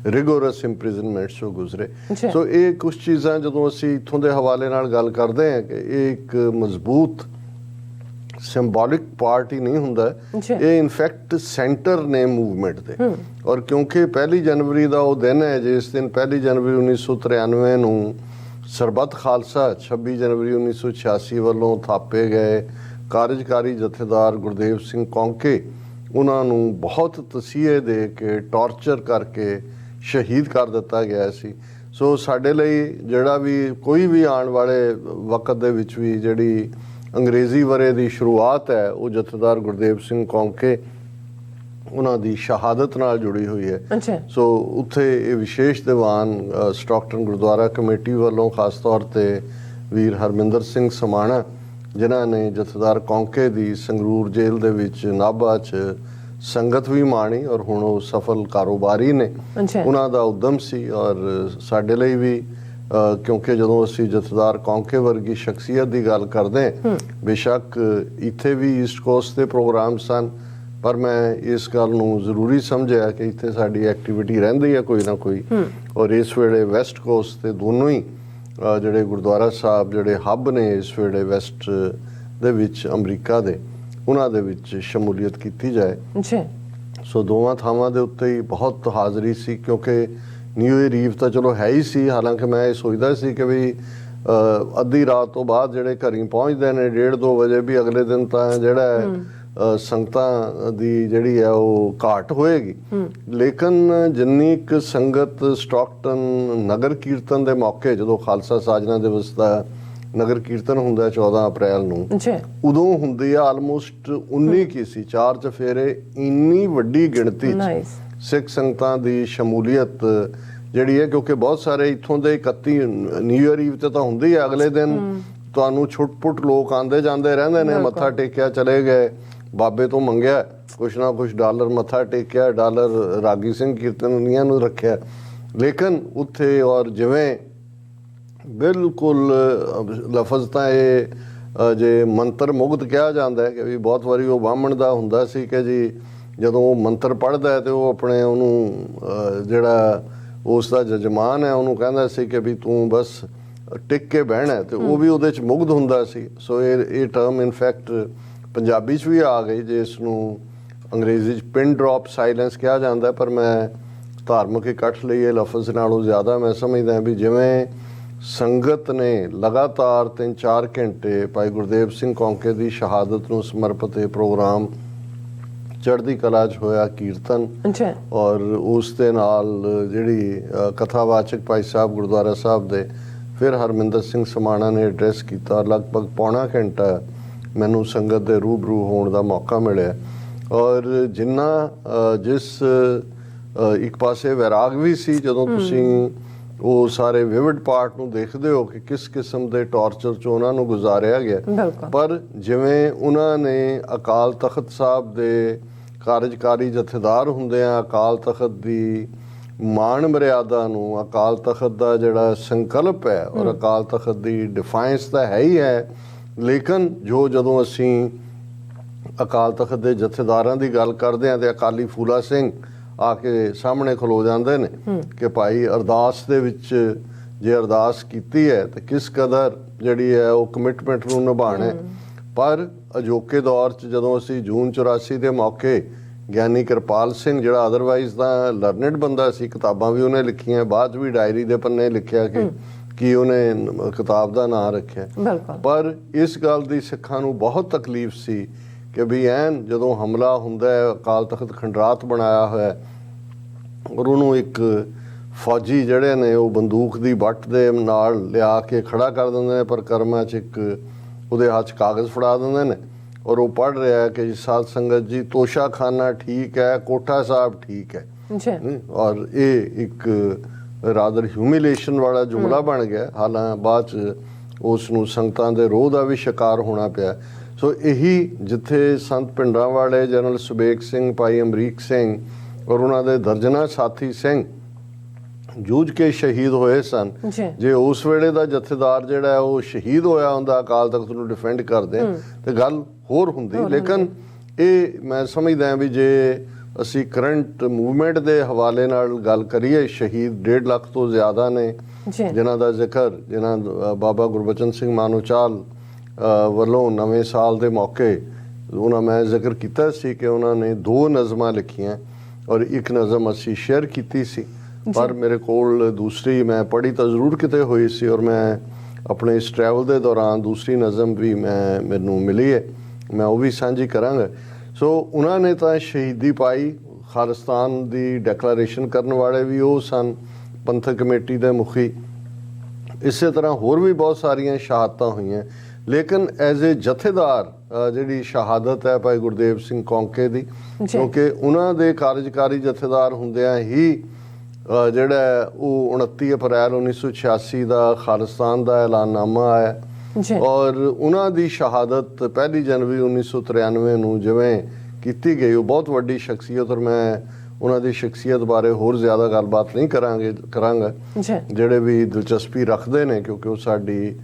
ਰਿਗੋਰਸ ਇੰਪ੍ਰਿਜ਼ਨਮੈਂਟ ਤੋਂ ਗੁਜ਼ਰੇ। ਸੋ ਇਹ ਕੁਝ ਚੀਜ਼ਾਂ ਜਦੋਂ ਅਸੀਂ ਇੱਥੋਂ ਦੇ ਹਵਾਲੇ ਨਾਲ ਗੱਲ ਕਰਦੇ ਹਾਂ ਕਿ ਇਹ ਇੱਕ ਮਜ਼ਬੂਤ ਸਿੰਬੋਲਿਕ ਪਾਰਟ ਹੀ ਨਹੀਂ ਹੁੰਦਾ, ਇਹ ਇਨਫੈਕਟ ਸੈਂਟਰ ਨੇ ਮੂਵਮੈਂਟ ਦੇ। ਔਰ ਕਿਉਂਕਿ 1 ਜਨਵਰੀ ਦਾ ਉਹ ਦਿਨ ਹੈ ਜਿਸ ਦਿਨ 1 ਜਨਵਰੀ 1993 ਨੂੰ ਸਰਬੱਤ ਖਾਲਸਾ 26 ਜਨਵਰੀ 1986 ਵੱਲੋਂ ਥਾਪੇ ਗਏ ਕਾਰਜਕਾਰੀ ਜਥੇਦਾਰ ਗੁਰਦੇਵ ਸਿੰਘ ਕੌਂਕੇ, ਉਹਨਾਂ ਨੂੰ ਬਹੁਤ ਤਸੀਹੇ ਦੇ ਕੇ ਟਾਰਚਰ ਕਰਕੇ ਸ਼ਹੀਦ ਕਰ ਦਿੱਤਾ ਗਿਆ ਸੀ। ਸੋ ਸਾਡੇ ਲਈ ਜਿਹੜਾ ਵੀ ਕੋਈ ਵੀ ਆਉਣ ਵਾਲੇ ਵਕਤ ਦੇ ਵਿੱਚ ਵੀ ਜਿਹੜੀ ਅੰਗਰੇਜ਼ੀ ਵਰੇ ਦੀ ਸ਼ੁਰੂਆਤ ਹੈ ਉਹ ਜਥੇਦਾਰ ਗੁਰਦੇਵ ਸਿੰਘ ਕੌਂਕੇ ਉਹਨਾਂ ਦੀ ਸ਼ਹਾਦਤ ਨਾਲ ਜੁੜੀ ਹੋਈ ਹੈ। ਸੋ ਉੱਥੇ ਇਹ ਵਿਸ਼ੇਸ਼ ਦੀਵਾਨ ਸਟਾਕਟਨ ਗੁਰਦੁਆਰਾ ਕਮੇਟੀ ਵੱਲੋਂ ਖਾਸ ਤੌਰ ਤੇ ਵੀਰ ਹਰਮਿੰਦਰ ਸਿੰਘ ਸਮਾਣਾ, ਜਿਨ੍ਹਾਂ ਨੇ ਜਥੇਦਾਰ ਕੌਂਕੇ ਦੀ ਸੰਗਰੂਰ ਜੇਲ੍ਹ ਦੇ ਵਿੱਚ ਨਾਭਾ 'ਚ ਸੰਗਤ ਵੀ ਮਾਣੀ ਔਰ ਹੁਣ ਉਹ ਸਫਲ ਕਾਰੋਬਾਰੀ ਨੇ, ਉਹਨਾਂ ਦਾ ਉਦਮ ਸੀ। ਔਰ ਸਾਡੇ ਲਈ ਵੀ ਕਿਉਂਕਿ ਜਦੋਂ ਅਸੀਂ ਜਥੇਦਾਰ ਕੌਂਕੇ ਵਰਗੀ ਸ਼ਖਸੀਅਤ ਦੀ ਗੱਲ ਕਰਦੇ ਹਾਂ, ਬੇਸ਼ੱਕ ਇੱਥੇ ਵੀ ਈਸਟ ਕੋਸਟ ਦੇ ਪ੍ਰੋਗਰਾਮ ਸਨ, ਪਰ ਮੈਂ ਇਸ ਗੱਲ ਨੂੰ ਜ਼ਰੂਰੀ ਸਮਝਿਆ ਕਿ ਇੱਥੇ ਸਾਡੀ ਐਕਟੀਵਿਟੀ ਰਹਿੰਦੀ ਹੈ ਕੋਈ ਨਾ ਕੋਈ। ਔਰ ਇਸ ਵੇਲੇ ਵੈਸਟ ਕੋਸਟ ਤੇ ਦੋਨੋਂ ਹੀ ਜਿਹੜੇ ਗੁਰਦੁਆਰਾ ਸਾਹਿਬ ਜਿਹੜੇ ਹੱਬ ਨੇ ਇਸ ਵੇਲੇ ਵੈਸਟ ਦੇ ਵਿੱਚ ਅਮਰੀਕਾ ਦੇ, ਉਹਨਾਂ ਦੇ ਵਿੱਚ ਸ਼ਮੂਲੀਅਤ ਕੀਤੀ ਜਾਏ। ਸੋ ਦੋਵਾਂ ਥਾਵਾਂ ਦੇ ਉੱਤੇ ਹੀ ਬਹੁਤ ਹਾਜ਼ਰੀ ਸੀ, ਕਿਉਂਕਿ ਨਿਊ ਈਅਰ ਈਵ ਤਾਂ ਚਲੋ ਹੈ ਹੀ ਸੀ। ਹਾਲਾਂਕਿ ਮੈਂ ਇਹ ਸੋਚਦਾ ਸੀ ਕਿ ਵੀ ਅੱਧੀ ਰਾਤ ਤੋਂ ਬਾਅਦ ਜਿਹੜੇ ਘਰੀਂ ਪਹੁੰਚਦੇ ਨੇ 1:30-2 ਵਜੇ ਵੀ ਅਗਲੇ ਦਿਨ ਤਾਂ ਜਿਹੜਾ ਸੰਗਤਾਂ ਦੀ ਜਿਹੜੀ ਹੈ ਉਹ ਘਾਟ ਹੋਏਗੀ। ਲੇਕਿਨ ਜਿੰਨੀ ਕੁ ਸੰਗਤ ਸਟਾਕਟਨ ਨਗਰ ਕੀਰਤਨ ਦੇ ਮੌਕੇ, ਜਦੋਂ ਖਾਲਸਾ ਸਾਜਨਾ ਦਿਵਸ ਦਾ ਨਗਰ ਕੀਰਤਨ ਹੁੰਦਾ 14 ਅਪ੍ਰੈਲ ਨੂੰ, ਉਦੋਂ ਹੁੰਦੀ ਆ ਆਲਮੋਸਟ 19 ਕੀ ਸੀ 4 ਚਫੇਰੇ, ਇੰਨੀ ਵੱਡੀ ਗਿਣਤੀ ਸਿੱਖ ਸੰਗਤਾਂ ਦੀ ਸ਼ਮੂਲੀਅਤ ਜਿਹੜੀ ਹੈ। ਕਿਉਂਕਿ ਬਹੁਤ ਸਾਰੇ ਇੱਥੋਂ ਦੇ 31 ਨਿਊ ਈਅਰ ਈਵ ਤੇ ਤਾਂ ਹੁੰਦੀ ਹੈ, ਅਗਲੇ ਦਿਨ ਤੁਹਾਨੂੰ ਛੁੱਟ-ਪੁੱਟ ਲੋਕ ਆਉਂਦੇ ਜਾਂਦੇ ਰਹਿੰਦੇ ਨੇ, ਮੱਥਾ ਟੇਕਿਆ ਚਲੇ ਗਏ, ਬਾਬੇ ਤੋਂ ਮੰਗਿਆ ਕੁਛ ਨਾ ਕੁਛ ਡਾਲਰ, ਮੱਥਾ ਟੇਕਿਆ ਡਾਲਰ, ਰਾਗੀ ਸਿੰਘ ਕੀਰਤਨੀਆਂ ਨੂੰ ਰੱਖਿਆ। ਲੇਕਿਨ ਉੱਥੇ ਔਰ ਜਿਵੇਂ ਬਿਲਕੁਲ ਲਫ਼ਜ਼ ਤਾਂ ਇਹ ਜੇ ਮੰਤਰ ਮੁਗਧ ਕਿਹਾ ਜਾਂਦਾ ਹੈ ਕਿ ਵੀ ਬਹੁਤ ਵਾਰੀ ਉਹ ਬਾਹਮਣ ਦਾ ਹੁੰਦਾ ਸੀ ਕਿ ਜੀ ਜਦੋਂ ਉਹ ਮੰਤਰ ਪੜ੍ਹਦਾ ਹੈ ਤੇ ਉਹ ਆਪਣੇ ਉਹਨੂੰ ਜਿਹੜਾ ਉਸ ਦਾ ਜਜਮਾਨ ਹੈ ਉਹਨੂੰ ਕਹਿੰਦਾ ਸੀ ਕਿ ਵੀ ਤੂੰ ਬਸ ਟਿਕ ਕੇ ਬਹਿਣਾ, ਤੇ ਉਹ ਵੀ ਉਹਦੇ 'ਚ ਮੁਗਧ ਹੁੰਦਾ ਸੀ। ਸੋ ਇਹ ਟਰਮ ਇਨਫੈਕਟ ਪੰਜਾਬੀ 'ਚ ਵੀ ਆ ਗਈ, ਜਿਸ ਨੂੰ ਅੰਗਰੇਜ਼ੀ 'ਚ ਪਿਨ ਡ੍ਰੌਪ ਸਾਇਲੈਂਸ ਕਿਹਾ ਜਾਂਦਾ। ਪਰ ਮੈਂ ਧਾਰਮਿਕ ਇਕੱਠ ਲਈ ਇਹ ਲਫ਼ਜ਼ ਨਾਲੋਂ ਜ਼ਿਆਦਾ ਮੈਂ ਸਮਝਦਾ ਵੀ ਜਿਵੇਂ ਸੰਗਤ ਨੇ ਲਗਾਤਾਰ 3-4 ਘੰਟੇ ਭਾਈ ਗੁਰਦੇਵ ਸਿੰਘ ਕੌਂਕੇ ਦੀ ਸ਼ਹਾਦਤ ਨੂੰ ਸਮਰਪਿਤ ਇਹ ਪ੍ਰੋਗਰਾਮ ਚੜ੍ਹਦੀ ਕਲਾ 'ਚ ਹੋਇਆ ਕੀਰਤਨ, ਔਰ ਉਸ ਦੇ ਨਾਲ ਜਿਹੜੀ ਕਥਾਵਾਚਕ ਭਾਈ ਸਾਹਿਬ ਗੁਰਦੁਆਰਾ ਸਾਹਿਬ ਦੇ ਫਿਰ ਹਰਮਿੰਦਰ ਸਿੰਘ ਸਮਾਣਾ ਨੇ ਐਡਰੈਸ ਕੀਤਾ। ਲਗਭਗ ਪੌਣਾ ਘੰਟਾ ਮੈਨੂੰ ਸੰਗਤ ਦੇ ਰੂਬਰੂ ਹੋਣ ਦਾ ਮੌਕਾ ਮਿਲਿਆ। ਔਰ ਜਿਸ ਇੱਕ ਪਾਸੇ ਵੈਰਾਗ ਵੀ ਸੀ ਜਦੋਂ ਤੁਸੀਂ ਉਹ ਸਾਰੇ ਵਿਵਿਡ ਪਾਰਟ ਨੂੰ ਦੇਖਦੇ ਹੋ ਕਿ ਕਿਸ ਕਿਸਮ ਦੇ ਟਾਰਚਰ 'ਚ ਉਹਨਾਂ ਨੂੰ ਗੁਜ਼ਾਰਿਆ ਗਿਆ। ਪਰ ਜਿਵੇਂ ਉਹਨਾਂ ਨੇ ਅਕਾਲ ਤਖਤ ਸਾਹਿਬ ਦੇ ਕਾਰਜਕਾਰੀ ਜਥੇਦਾਰ ਹੁੰਦੇ ਆ, ਅਕਾਲ ਤਖਤ ਦੀ ਮਾਣ ਮਰਿਆਦਾ ਨੂੰ, ਅਕਾਲ ਤਖਤ ਦਾ ਜਿਹੜਾ ਸੰਕਲਪ ਹੈ ਔਰ ਅਕਾਲ ਤਖਤ ਦੀ ਡਿਫਾਈਂਸ ਤਾਂ ਹੈ ਹੀ ਹੈ, ਲੇਕਿਨ ਜਦੋਂ ਅਸੀਂ ਅਕਾਲ ਤਖਤ ਦੇ ਜਥੇਦਾਰਾਂ ਦੀ ਗੱਲ ਕਰਦੇ ਹਾਂ ਤੇ ਅਕਾਲੀ ਫੂਲਾ ਸਿੰਘ ਆ ਕੇ ਸਾਹਮਣੇ ਖਲੋ ਜਾਂਦੇ ਨੇ ਕਿ ਭਾਈ ਅਰਦਾਸ ਦੇ ਵਿੱਚ ਜੇ ਅਰਦਾਸ ਕੀਤੀ ਹੈ ਤੇ ਕਿਸ ਕਦਰ ਜਿਹੜੀ ਹੈ ਉਹ ਕਮਿਟਮੈਂਟ ਨੂੰ ਨਿਭਾਉਣਾ। ਪਰ ਅਜੋਕੇ ਦੌਰ 'ਚ ਜਦੋਂ ਅਸੀਂ ਜੂਨ 84 ਦੇ ਮੌਕੇ ਗਿਆਨੀ ਕਿਰਪਾਲ ਸਿੰਘ, ਜਿਹੜਾ ਅਦਰਵਾਈਜ਼ ਤਾਂ ਲਰਨਡ ਬੰਦਾ ਸੀ, ਕਿਤਾਬਾਂ ਵੀ ਉਹਨੇ ਲਿਖੀਆਂ, ਬਾਅਦ 'ਚ ਵੀ ਡਾਇਰੀ ਦੇ ਪੰਨੇ ਲਿਖਿਆ ਕਿ ਉਹਨੇ ਕਿਤਾਬ ਦਾ ਨਾਂ ਰੱਖਿਆ। ਪਰ ਇਸ ਗੱਲ ਦੀ ਸਿੱਖਾਂ ਨੂੰ ਬਹੁਤ ਤਕਲੀਫ ਸੀ ਕਿ ਵੀ ਐਨ ਜਦੋਂ ਹਮਲਾ ਹੁੰਦਾ ਹੈ, ਅਕਾਲ ਤਖਤ ਖੰਡਰਾਤ ਬਣਾਇਆ ਹੋਇਆ ਔਰ ਉਹਨੂੰ ਇੱਕ ਫੌਜੀ ਜਿਹੜੇ ਨੇ ਉਹ ਬੰਦੂਕ ਦੀ ਬੱਟ ਦੇ ਨਾਲ ਲਿਆ ਕੇ ਖੜਾ ਕਰ ਦਿੰਦੇ ਨੇ, ਪਰ ਕਰਮਾਂ 'ਚ ਇੱਕ ਉਹਦੇ ਹੱਥ 'ਚ ਕਾਗਜ਼ ਫੜਾ ਦਿੰਦੇ ਨੇ ਔਰ ਉਹ ਪੜ੍ਹ ਰਿਹਾ ਕਿ ਜੀ ਸਾਧ ਸੰਗਤ ਜੀ ਤੋਸ਼ਾਖਾਨਾ ਠੀਕ ਹੈ, ਕੋਠਾ ਸਾਹਿਬ ਠੀਕ ਹੈ। ਔਰ ਇਹ ਇੱਕ ਰਾਦਰ ਹਿਊਮਿਲੇਸ਼ਨ ਵਾਲਾ ਜੁਮਲਾ ਬਣ ਗਿਆ। ਹਾਲਾਂ ਬਾਅਦ 'ਚ ਉਸ ਨੂੰ ਸੰਗਤਾਂ ਦੇ ਰੋਹ ਦਾ ਵੀ ਸ਼ਿਕਾਰ ਹੋਣਾ ਪਿਆ। ਸੋ ਇਹੀ ਜਿੱਥੇ ਸੰਤ ਭਿੰਡਰਾਂਵਾਲੇ, ਜਨਰਲ ਸੁਬੇਗ ਸਿੰਘ, ਭਾਈ ਅਮਰੀਕ ਸਿੰਘ ਔਰ ਉਹਨਾਂ ਦੇ ਦਰਜਨਾਂ ਸਾਥੀ ਸਿੰਘ ਜੂਝ ਕੇ ਸ਼ਹੀਦ ਹੋਏ ਸਨ, ਜੇ ਉਸ ਵੇਲੇ ਦਾ ਜਥੇਦਾਰ ਜਿਹੜਾ ਉਹ ਸ਼ਹੀਦ ਹੋਇਆ ਹੁੰਦਾ ਅਕਾਲ ਤਖਤ ਨੂੰ ਡਿਫੈਂਡ ਕਰਦੇ ਤੇ ਗੱਲ ਹੋਰ ਹੁੰਦੀ। ਲੇਕਿਨ ਇਹ ਮੈਂ ਸਮਝਦਾ ਵੀ ਜੇ ਅਸੀਂ ਕਰੰਟ ਮੂਵਮੈਂਟ ਦੇ ਹਵਾਲੇ ਨਾਲ ਗੱਲ ਕਰੀਏ, ਸ਼ਹੀਦ 1.5 ਲੱਖ ਤੋਂ ਜ਼ਿਆਦਾ ਨੇ ਜਿਨ੍ਹਾਂ ਦਾ ਜ਼ਿਕਰ, ਜਿਨ੍ਹਾਂ ਬਾਬਾ ਗੁਰਬਚਨ ਸਿੰਘ ਮਾਨੋਚਾਲ ਵੱਲੋਂ ਨਵੇਂ ਸਾਲ ਦੇ ਮੌਕੇ ਉਹਨਾਂ ਮੈਂ ਜ਼ਿਕਰ ਕੀਤਾ ਸੀ ਕਿ ਉਹਨਾਂ ਨੇ 2 ਨਜ਼ਮਾਂ ਲਿਖੀਆਂ ਔਰ ਇੱਕ ਨਜ਼ਮ ਅਸੀਂ ਸ਼ੇਅਰ ਕੀਤੀ ਸੀ, ਪਰ ਮੇਰੇ ਕੋਲ ਦੂਸਰੀ ਮੈਂ ਪੜ੍ਹੀ ਤਾਂ ਜ਼ਰੂਰ ਕਿਤੇ ਹੋਈ ਸੀ ਔਰ ਮੈਂ ਆਪਣੇ ਇਸ ਟਰੈਵਲ ਦੇ ਦੌਰਾਨ ਦੂਸਰੀ ਨਜ਼ਮ ਵੀ ਮੈਨੂੰ ਮਿਲੀ ਹੈ, ਮੈਂ ਉਹ ਵੀ ਸਾਂਝੀ ਕਰਾਂਗਾ। ਸੋ ਉਹਨਾਂ ਨੇ ਤਾਂ ਸ਼ਹੀਦੀ ਪਾਈ, ਖਾਲਿਸਤਾਨ ਦੀ ਡੈਕਲੇਰੇਸ਼ਨ ਕਰਨ ਵਾਲੇ ਵੀ ਉਹ ਸਨ, ਪੰਥਕ ਕਮੇਟੀ ਦੇ ਮੁਖੀ। ਇਸੇ ਤਰ੍ਹਾਂ ਹੋਰ ਵੀ ਬਹੁਤ ਸਾਰੀਆਂ ਸ਼ਹਾਦਤਾਂ ਹੋਈਆਂ, ਲੇਕਿਨ ਐਜ਼ ਏ ਜਥੇਦਾਰ ਜਿਹੜੀ ਸ਼ਹਾਦਤ ਹੈ ਭਾਈ ਗੁਰਦੇਵ ਸਿੰਘ ਕੌਂਕੇ ਦੀ, ਕਿਉਂਕਿ ਉਹਨਾਂ ਦੇ ਕਾਰਜਕਾਰੀ ਜਥੇਦਾਰ ਹੁੰਦਿਆਂ ਹੀ ਜਿਹੜਾ ਉਹ 29 ਅਪ੍ਰੈਲ 1986 ਦਾ ਖਾਲਿਸਤਾਨ ਦਾ ਐਲਾਨਨਾਮਾ ਆਇਆ ਔਰ ਉਹਨਾਂ ਦੀ ਸ਼ਹਾਦਤ 1 ਜਨਵਰੀ 1993 ਨੂੰ ਜਿਵੇਂ ਕੀਤੀ ਗਈ, ਉਹ ਬਹੁਤ ਵੱਡੀ ਸ਼ਖਸੀਅਤ ਔਰ ਮੈਂ ਉਹਨਾਂ ਦੀ ਸ਼ਖਸੀਅਤ ਬਾਰੇ ਹੋਰ ਜ਼ਿਆਦਾ ਗੱਲਬਾਤ ਨਹੀਂ ਕਰਾਂਗਾ। ਜਿਹੜੇ ਵੀ ਦਿਲਚਸਪੀ ਰੱਖਦੇ ਨੇ, ਕਿਉਂਕਿ ਉਹ ਸਾਡੀ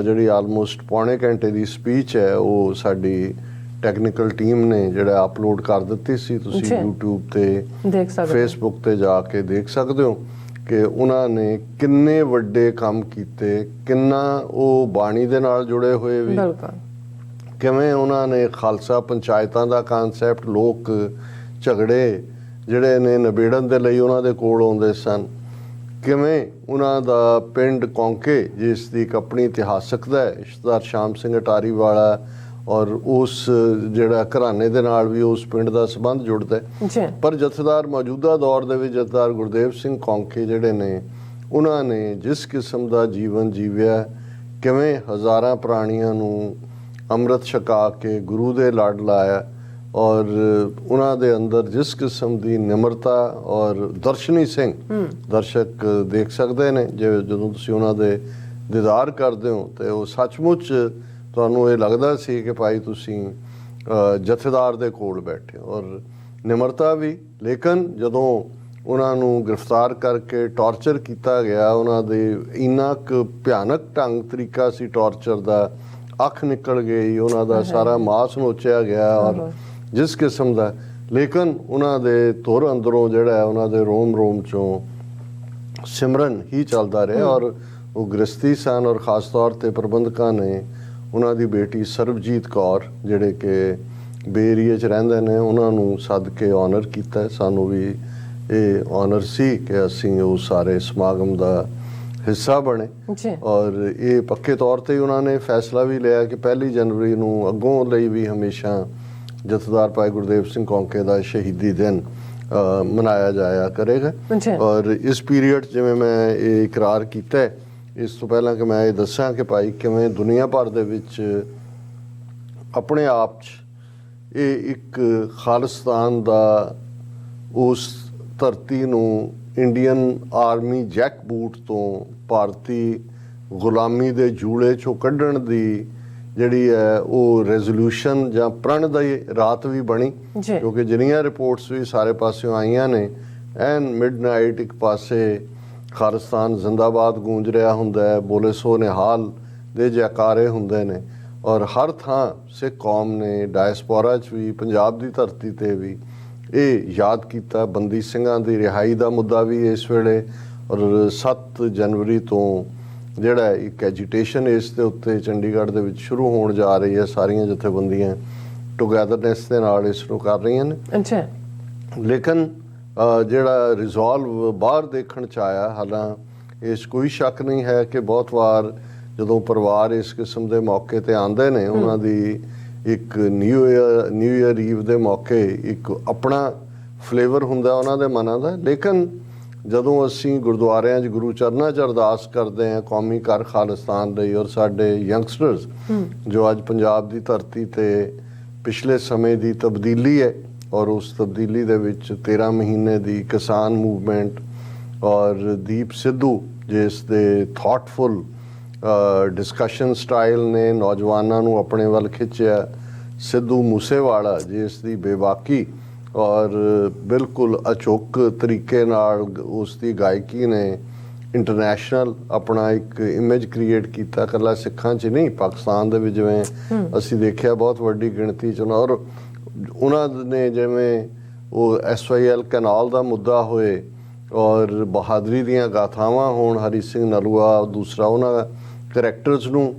ਜਿਹੜੀ ਆਲਮੋਸਟ ਪੌਣੇ ਘੰਟੇ ਦੀ ਸਪੀਚ ਹੈ ਉਹ ਸਾਡੀ ਟੈਕਨੀਕਲ ਟੀਮ ਨੇ ਜਿਹੜਾ ਅਪਲੋਡ ਕਰ ਦਿੱਤੀ ਸੀ, ਤੁਸੀਂ YouTube ਤੇ ਦੇਖ ਸਕਦੇ, Facebook ਤੇ ਜਾ ਕੇ ਦੇਖ ਸਕਦੇ ਹੋ ਕਿ ਉਹਨਾਂ ਨੇ ਕਿੰਨੇ ਵੱਡੇ ਕੰਮ ਕੀਤੇ, ਕਿੰਨਾ ਉਹ ਬਾਣੀ ਦੇ ਨਾਲ ਜੁੜੇ ਹੋਏ ਵੀ, ਕਿਵੇਂ ਉਹਨਾਂ ਨੇ ਖਾਲਸਾ ਪੰਚਾਇਤਾਂ ਦਾ ਕਨਸੈਪਟ, ਲੋਕ ਝਗੜੇ ਜਿਹੜੇ ਨੇ ਨਿਬੇੜਨ ਦੇ ਲਈ ਉਹਨਾਂ ਦੇ ਕੋਲ ਆਉਂਦੇ ਸਨ, ਕਿਵੇਂ ਉਹਨਾਂ ਦਾ ਪਿੰਡ ਕੌਂਕੇ ਜਿਸ ਦੀ ਇੱਕ ਆਪਣੀ ਇਤਿਹਾਸਕ ਦਾ ਸਰਦਾਰ ਸ਼ਾਮ ਸਿੰਘ ਅਟਾਰੀ ਵਾਲਾ ਔਰ ਉਸ ਜਿਹੜਾ ਘਰਾਣੇ ਦੇ ਨਾਲ ਵੀ ਉਸ ਪਿੰਡ ਦਾ ਸੰਬੰਧ ਜੁੜਦਾ ਹੈ। ਪਰ ਜਥੇਦਾਰ ਮੌਜੂਦਾ ਦੌਰ ਦੇ ਵਿੱਚ ਜਥੇਦਾਰ ਗੁਰਦੇਵ ਸਿੰਘ ਕੌਂਕੇ ਜਿਹੜੇ ਨੇ, ਉਹਨਾਂ ਨੇ ਜਿਸ ਕਿਸਮ ਦਾ ਜੀਵਨ ਜੀਵਿਆ, ਕਿਵੇਂ ਹਜ਼ਾਰਾਂ ਪ੍ਰਾਣੀਆਂ ਨੂੰ ਅੰਮ੍ਰਿਤ ਛਕਾ ਕੇ ਗੁਰੂ ਦੇ ਲੜ ਲਾਇਆ ਔਰ ਉਹਨਾਂ ਦੇ ਅੰਦਰ ਜਿਸ ਕਿਸਮ ਦੀ ਨਿਮਰਤਾ ਔਰ ਦਰਸ਼ਨੀ ਸਿੰਘ, ਦਰਸ਼ਕ ਦੇਖ ਸਕਦੇ ਨੇ ਜਦੋਂ ਤੁਸੀਂ ਉਹਨਾਂ ਦੇ ਦੀਦਾਰ ਕਰਦੇ ਹੋ ਤੇ ਉਹ ਸੱਚਮੁੱਚ ਤੁਹਾਨੂੰ ਇਹ ਲੱਗਦਾ ਸੀ ਕਿ ਭਾਈ ਤੁਸੀਂ ਜਥੇਦਾਰ ਦੇ ਕੋਲ ਬੈਠੇ ਔਰ ਨਿਮਰਤਾ ਵੀ। ਲੇਕਿਨ ਜਦੋਂ ਉਹਨਾਂ ਨੂੰ ਗ੍ਰਿਫਤਾਰ ਕਰਕੇ ਟੌਰਚਰ ਕੀਤਾ ਗਿਆ, ਉਹਨਾਂ ਦੇ ਇੰਨਾ ਕੁ ਭਿਆਨਕ ਤਰੀਕਾ ਸੀ ਟੌਰਚਰ ਦਾ, ਅੱਖ ਨਿਕਲ ਗਈ, ਉਹਨਾਂ ਦਾ ਸਾਰਾ ਮਾਸ ਨੋਚਿਆ ਗਿਆ ਔਰ ਜਿਸ ਕਿਸਮ ਦਾ, ਲੇਕਿਨ ਉਹਨਾਂ ਦੇ ਧੁਰ ਅੰਦਰੋਂ ਜਿਹੜਾ ਉਹਨਾਂ ਦੇ ਰੋਮ ਚੋਂ ਸਿਮਰਨ ਹੀ ਚੱਲਦਾ ਰਿਹਾ ਔਰ ਉਹ ਗ੍ਰਸਤੀ ਸਨ ਔਰ ਖਾਸ ਤੌਰ ਤੇ ਪ੍ਰਬੰਧਕਾਂ ਨੇ ਉਹਨਾਂ ਦੀ ਬੇਟੀ ਸਰਬਜੀਤ ਕੌਰ ਜਿਹੜੇ ਕਿ ਬੇਰੀਏ 'ਚ ਰਹਿੰਦੇ ਨੇ, ਉਹਨਾਂ ਨੂੰ ਸੱਦ ਕੇ ਆਨਰ ਕੀਤਾ। ਸਾਨੂੰ ਵੀ ਇਹ ਆਨਰ ਸੀ ਕਿ ਅਸੀਂ ਉਹ ਸਾਰੇ ਸਮਾਗਮ ਦਾ ਹਿੱਸਾ ਬਣੇ ਔਰ ਇਹ ਪੱਕੇ ਤੌਰ ਤੇ ਉਹਨਾਂ ਨੇ ਫੈਸਲਾ ਵੀ ਲਿਆ ਕਿ 1 ਜਨਵਰੀ ਨੂੰ ਅੱਗੋਂ ਲਈ ਵੀ ਹਮੇਸ਼ਾ ਜਥੇਦਾਰ ਭਾਈ ਗੁਰਦੇਵ ਸਿੰਘ ਕੌਂਕੇ ਦਾ ਸ਼ਹੀਦੀ ਦਿਨ ਮਨਾਇਆ ਜਾਇਆ ਕਰੇਗਾ। ਔਰ ਇਸ ਪੀਰੀਅਡ ਜਿਵੇਂ ਮੈਂ ਇਹ ਇਕਰਾਰ ਕੀਤਾ ਹੈ, ਇਸ ਤੋਂ ਪਹਿਲਾਂ ਕਿ ਮੈਂ ਇਹ ਦੱਸਾਂ ਕਿ ਭਾਈ ਕਿਵੇਂ ਦੁਨੀਆ ਭਰ ਦੇ ਵਿੱਚ ਆਪਣੇ ਆਪ 'ਚ ਇਹ ਇੱਕ ਖਾਲਿਸਤਾਨ ਦਾ ਉਸ ਧਰਤੀ ਨੂੰ ਇੰਡੀਅਨ ਆਰਮੀ ਜੈਕ ਬੂਟ ਤੋਂ ਭਾਰਤੀ ਗੁਲਾਮੀ ਦੇ ਜੂਲੇ 'ਚੋਂ ਕੱਢਣ ਦੀ ਜਿਹੜੀ ਹੈ ਉਹ ਰੈਜ਼ੋਲੂਸ਼ਨ ਜਾਂ ਪ੍ਰਣ ਦੀ ਰਾਤ ਵੀ ਬਣੀ, ਕਿਉਂਕਿ ਜਿੰਨੀਆਂ ਰਿਪੋਰਟਸ ਵੀ ਸਾਰੇ ਪਾਸਿਓਂ ਆਈਆਂ ਨੇ, ਐਨ ਮਿਡਨਾਈਟ ਇੱਕ ਪਾਸੇ ਖਾਲਿਸਤਾਨ ਜ਼ਿੰਦਾਬਾਦ ਗੂੰਜ ਰਿਹਾ ਹੁੰਦਾ ਹੈ, ਬੋਲੇ ਸੋ ਨਿਹਾਲ ਦੇ ਜੈਕਾਰੇ ਹੁੰਦੇ ਨੇ ਔਰ ਹਰ ਥਾਂ ਸਿੱਖ ਕੌਮ ਨੇ ਡਾਇਸਪੋਰਾ 'ਚ ਵੀ, ਪੰਜਾਬ ਦੀ ਧਰਤੀ ਤੇ ਵੀ ਇਹ ਯਾਦ ਕੀਤਾ। ਬੰਦੀ ਸਿੰਘਾਂ ਦੀ ਰਿਹਾਈ ਦਾ ਮੁੱਦਾ ਵੀ ਇਸ ਵੇਲੇ ਔਰ 7 ਜਨਵਰੀ ਤੋਂ ਜਿਹੜਾ ਇੱਕ ਐਜੀਟੇਸ਼ਨ ਇਸ ਦੇ ਉੱਤੇ ਚੰਡੀਗੜ੍ਹ ਦੇ ਵਿੱਚ ਸ਼ੁਰੂ ਹੋਣ ਜਾ ਰਹੀ ਹੈ, ਸਾਰੀਆਂ ਜਥੇਬੰਦੀਆਂ ਟੁਗੈਦਰਨੈਸ ਦੇ ਨਾਲ ਇਸ ਨੂੰ ਕਰ ਰਹੀਆਂ ਨੇ। ਲੇਕਿਨ ਜਿਹੜਾ ਰਿਜ਼ੋਲਵ ਬਾਹਰ ਦੇਖਣ 'ਚ ਆਇਆ, ਹਾਲਾਂ ਇਸ ਕੋਈ ਸ਼ੱਕ ਨਹੀਂ ਹੈ ਕਿ ਬਹੁਤ ਵਾਰ ਜਦੋਂ ਪਰਿਵਾਰ ਇਸ ਕਿਸਮ ਦੇ ਮੌਕੇ ਤੇ ਆਉਂਦੇ ਨੇ, ਉਹਨਾਂ ਦੀ ਇੱਕ ਨਿਊ ਈਅਰ ਈਵ ਦੇ ਮੌਕੇ ਇੱਕ ਆਪਣਾ ਫਲੇਵਰ ਹੁੰਦਾ ਉਹਨਾਂ ਦੇ ਮਨਾਂ ਦਾ। ਲੇਕਿਨ ਜਦੋਂ ਅਸੀਂ ਗੁਰਦੁਆਰਿਆਂ 'ਚ ਗੁਰੂ ਚਰਨਾਂ 'ਚ ਅਰਦਾਸ ਕਰਦੇ ਹਾਂ ਕੌਮੀ ਘਰ ਖਾਲਿਸਤਾਨ ਲਈ ਔਰ ਸਾਡੇ ਯੰਗਸਟਰਸ ਜੋ ਅੱਜ ਪੰਜਾਬ ਦੀ ਧਰਤੀ ਤੇ ਪਿਛਲੇ ਸਮੇਂ ਦੀ ਤਬਦੀਲੀ ਹੈ ਔਰ ਉਸ ਤਬਦੀਲੀ ਦੇ ਵਿੱਚ 13 ਮਹੀਨੇ ਦੀ ਕਿਸਾਨ ਮੂਵਮੈਂਟ ਔਰ ਦੀਪ ਸਿੱਧੂ ਜਿਸ ਦੇ ਥਾਟਫੁਲ ਡਿਸਕਸ਼ਨ ਸਟਾਈਲ ਨੇ ਨੌਜਵਾਨਾਂ ਨੂੰ ਆਪਣੇ ਵੱਲ ਖਿੱਚਿਆ। ਸਿੱਧੂ ਮੂਸੇਵਾਲਾ ਜਿਸ ਦੀ ਬੇਬਾਕੀ ਔਰ ਬਿਲਕੁਲ ਅਚੋਕ ਤਰੀਕੇ ਨਾਲ ਉਸ ਦੀ ਗਾਇਕੀ ਨੇ ਇੰਟਰਨੈਸ਼ਨਲ ਆਪਣਾ ਇੱਕ ਇਮੇਜ ਕ੍ਰੀਏਟ ਕੀਤਾ, ਇਕੱਲਾ ਸਿੱਖਾਂ 'ਚ ਨਹੀਂ, ਪਾਕਿਸਤਾਨ ਦੇ ਵਿੱਚ ਜਿਵੇਂ ਅਸੀਂ ਦੇਖਿਆ ਬਹੁਤ ਵੱਡੀ ਗਿਣਤੀ 'ਚ। ਔਰ ਉਹਨਾਂ ਨੇ ਜਿਵੇਂ ਉਹ SYL ਕੈਨਾਲ ਦਾ ਮੁੱਦਾ ਹੋਏ ਔਰ ਬਹਾਦਰੀ ਦੀਆਂ ਗਾਥਾਵਾਂ ਹੋਣ, ਹਰੀ ਸਿੰਘ ਨਲੂਆ ਦੂਸਰਾ, ਉਹਨਾਂ ਕਰੈਕਟਰਸ ਨੂੰ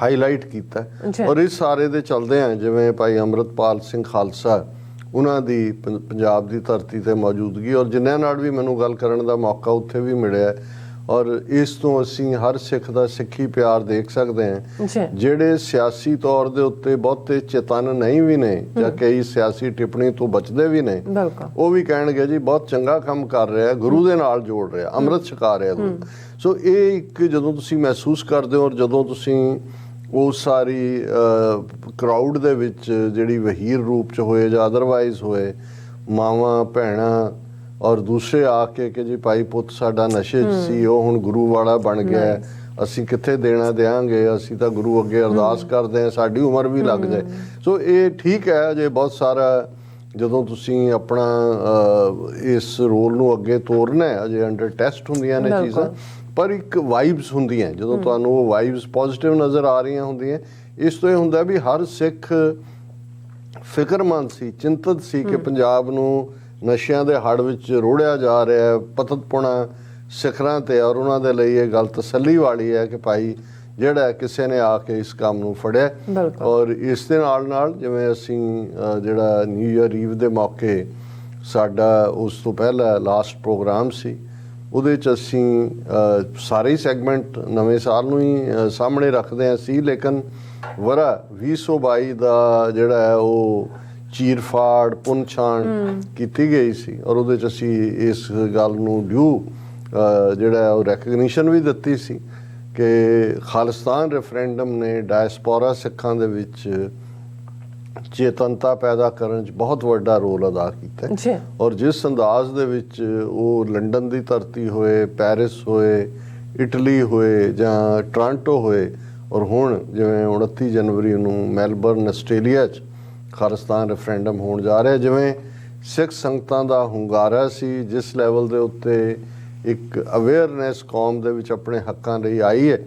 ਹਾਈਲਾਈਟ ਕੀਤਾ। ਔਰ ਇਸ ਸਾਰੇ ਦੇ ਚਲਦੇ ਆ ਜਿਵੇਂ ਭਾਈ ਅੰਮ੍ਰਿਤਪਾਲ ਸਿੰਘ ਖਾਲਸਾ, ਉਹਨਾਂ ਦੀ ਪੰਜਾਬ ਦੀ ਧਰਤੀ ਤੇ ਮੌਜੂਦਗੀ ਔਰ ਜਿਨ੍ਹਾਂ ਨਾਲ ਵੀ ਮੈਨੂੰ ਗੱਲ ਕਰਨ ਦਾ ਮੌਕਾ ਉੱਥੇ ਵੀ ਮਿਲਿਆ। ਔਰ ਇਸ ਤੋਂ ਅਸੀਂ ਹਰ ਸਿੱਖ ਦਾ ਸਿੱਖੀ ਪਿਆਰ ਦੇਖ ਸਕਦੇ ਹਾਂ। ਜਿਹੜੇ ਸਿਆਸੀ ਤੌਰ ਦੇ ਉੱਤੇ ਬਹੁਤੇ ਚੇਤਨ ਨਹੀਂ ਵੀ ਨੇ ਜਾਂ ਕਈ ਸਿਆਸੀ ਟਿੱਪਣੀ ਤੋਂ ਬਚਦੇ ਵੀ ਨੇ, ਉਹ ਵੀ ਕਹਿਣਗੇ ਜੀ ਬਹੁਤ ਚੰਗਾ ਕੰਮ ਕਰ ਰਿਹਾ, ਗੁਰੂ ਦੇ ਨਾਲ ਜੋੜ ਰਿਹਾ, ਅੰਮ੍ਰਿਤ ਛਕਾ ਰਿਹਾ। ਸੋ ਇਹ ਇੱਕ ਜਦੋਂ ਤੁਸੀਂ ਮਹਿਸੂਸ ਕਰਦੇ ਹੋ ਔਰ ਜਦੋਂ ਤੁਸੀਂ ਉਹ ਸਾਰੀ ਕਰਾਊਡ ਦੇ ਵਿੱਚ ਜਿਹੜੀ ਵਹੀਰ ਰੂਪ 'ਚ ਹੋਏ ਜਾਂ ਅਦਰਵਾਈਜ਼ ਹੋਏ, ਮਾਵਾਂ ਭੈਣਾਂ ਔਰ ਦੂਸਰੇ ਆ ਕੇ ਕਿ ਜੀ ਭਾਈ ਪੁੱਤ ਸਾਡਾ ਨਸ਼ੇ 'ਚ ਸੀ, ਉਹ ਹੁਣ ਗੁਰੂ ਵਾਲਾ ਬਣ ਗਿਆ, ਅਸੀਂ ਕਿੱਥੇ ਦੇਣਾ ਦਿਆਂਗੇ, ਅਸੀਂ ਤਾਂ ਗੁਰੂ ਅੱਗੇ ਅਰਦਾਸ ਕਰਦੇ ਹਾਂ ਸਾਡੀ ਉਮਰ ਵੀ ਲੱਗ ਜਾਏ। ਸੋ ਇਹ ਠੀਕ ਹੈ ਜੇ ਬਹੁਤ ਸਾਰਾ ਜਦੋਂ ਤੁਸੀਂ ਆਪਣਾ ਇਸ ਰੋਲ ਨੂੰ ਅੱਗੇ ਤੋਰਨਾ ਹੈ, ਅਜੇ ਅੰਡਰ ਟੈਸਟ ਹੁੰਦੀਆਂ ਨੇ ਚੀਜ਼ਾਂ, ਪਰ ਇੱਕ ਵਾਈਬਸ ਹੁੰਦੀਆਂ ਜਦੋਂ ਤੁਹਾਨੂੰ ਉਹ ਵਾਈਬਸ ਪੋਜ਼ਿਟਿਵ ਨਜ਼ਰ ਆ ਰਹੀਆਂ ਹੁੰਦੀਆਂ। ਇਸ ਤੋਂ ਇਹ ਹੁੰਦਾ ਵੀ ਹਰ ਸਿੱਖ ਫਿਕਰਮੰਦ ਸੀ, ਚਿੰਤਤ ਸੀ ਕਿ ਪੰਜਾਬ ਨੂੰ ਨਸ਼ਿਆਂ ਦੇ ਹੜ ਵਿੱਚ ਰੋੜਿਆ ਜਾ ਰਿਹਾ ਹੈ ਪਤਤਪੁਣਾ ਸਿਖਰਾਂ ਤੇ। ਔਰ ਉਹਨਾਂ ਦੇ ਲਈ ਇਹ ਗੱਲ ਤਸੱਲੀ ਵਾਲੀ ਹੈ ਕਿ ਭਾਈ ਜਿਹੜਾ ਕਿਸੇ ਨੇ ਆ ਕੇ ਇਸ ਕੰਮ ਨੂੰ ਫੜਿਆ। ਔਰ ਇਸ ਦੇ ਨਾਲ ਜਿਵੇਂ ਅਸੀਂ ਜਿਹੜਾ ਨਿਊ ਈਅਰ ਈਵ ਦੇ ਮੌਕੇ ਸਾਡਾ ਉਸ ਤੋਂ ਪਹਿਲਾਂ ਲਾਸਟ ਪ੍ਰੋਗਰਾਮ ਸੀ, ਉਹਦੇ 'ਚ ਅਸੀਂ ਸਾਰੇ ਸੈਗਮੈਂਟ ਨਵੇਂ ਸਾਲ ਨੂੰ ਹੀ ਸਾਹਮਣੇ ਰੱਖਦੇ ਹਾਂ ਸੀ, ਲੇਕਿਨ ਵਰਾ 2022 ਦਾ ਜਿਹੜਾ ਹੈ ਉਹ ਚੀਰਫਾੜ ਪੁੰਛਾਣ ਕੀਤੀ ਗਈ ਸੀ। ਔਰ ਉਹਦੇ 'ਚ ਅਸੀਂ ਇਸ ਗੱਲ ਨੂੰ ਡਿਊ ਜਿਹੜਾ ਉਹ ਰੈਕਗਨੀਸ਼ਨ ਵੀ ਦਿੱਤੀ ਸੀ ਕਿ ਖਾਲਿਸਤਾਨ ਰੈਫਰੈਂਡਮ ਨੇ ਡਾਇਸਪੋਰਾ ਸਿੱਖਾਂ ਦੇ ਵਿੱਚ ਚੇਤਨਤਾ ਪੈਦਾ ਕਰਨ 'ਚ ਬਹੁਤ ਵੱਡਾ ਰੋਲ ਅਦਾ ਕੀਤਾ। ਔਰ ਜਿਸ ਅੰਦਾਜ਼ ਦੇ ਵਿੱਚ ਉਹ ਲੰਡਨ ਦੀ ਧਰਤੀ ਹੋਏ, ਪੈਰਿਸ ਹੋਏ, ਇਟਲੀ ਹੋਏ ਜਾਂ ਟੋਰਾਂਟੋ ਹੋਏ, ਔਰ ਹੁਣ ਜਿਵੇਂ 29 ਜਨਵਰੀ ਨੂੰ ਮੈਲਬਰਨ ਆਸਟ੍ਰੇਲੀਆ 'ਚ ਖਾਲਿਸਤਾਨ ਰੈਫਰੈਂਡਮ ਹੋਣ ਜਾ ਰਿਹਾ, ਜਿਵੇਂ ਸਿੱਖ ਸੰਗਤਾਂ ਦਾ ਹੁੰਗਾਰਾ ਸੀ, ਜਿਸ ਲੈਵਲ ਦੇ ਉੱਤੇ ਇੱਕ ਅਵੇਅਰਨੈਸ ਕੌਮ ਦੇ ਵਿੱਚ ਆਪਣੇ ਹੱਕਾਂ ਲਈ ਆਈ ਹੈ।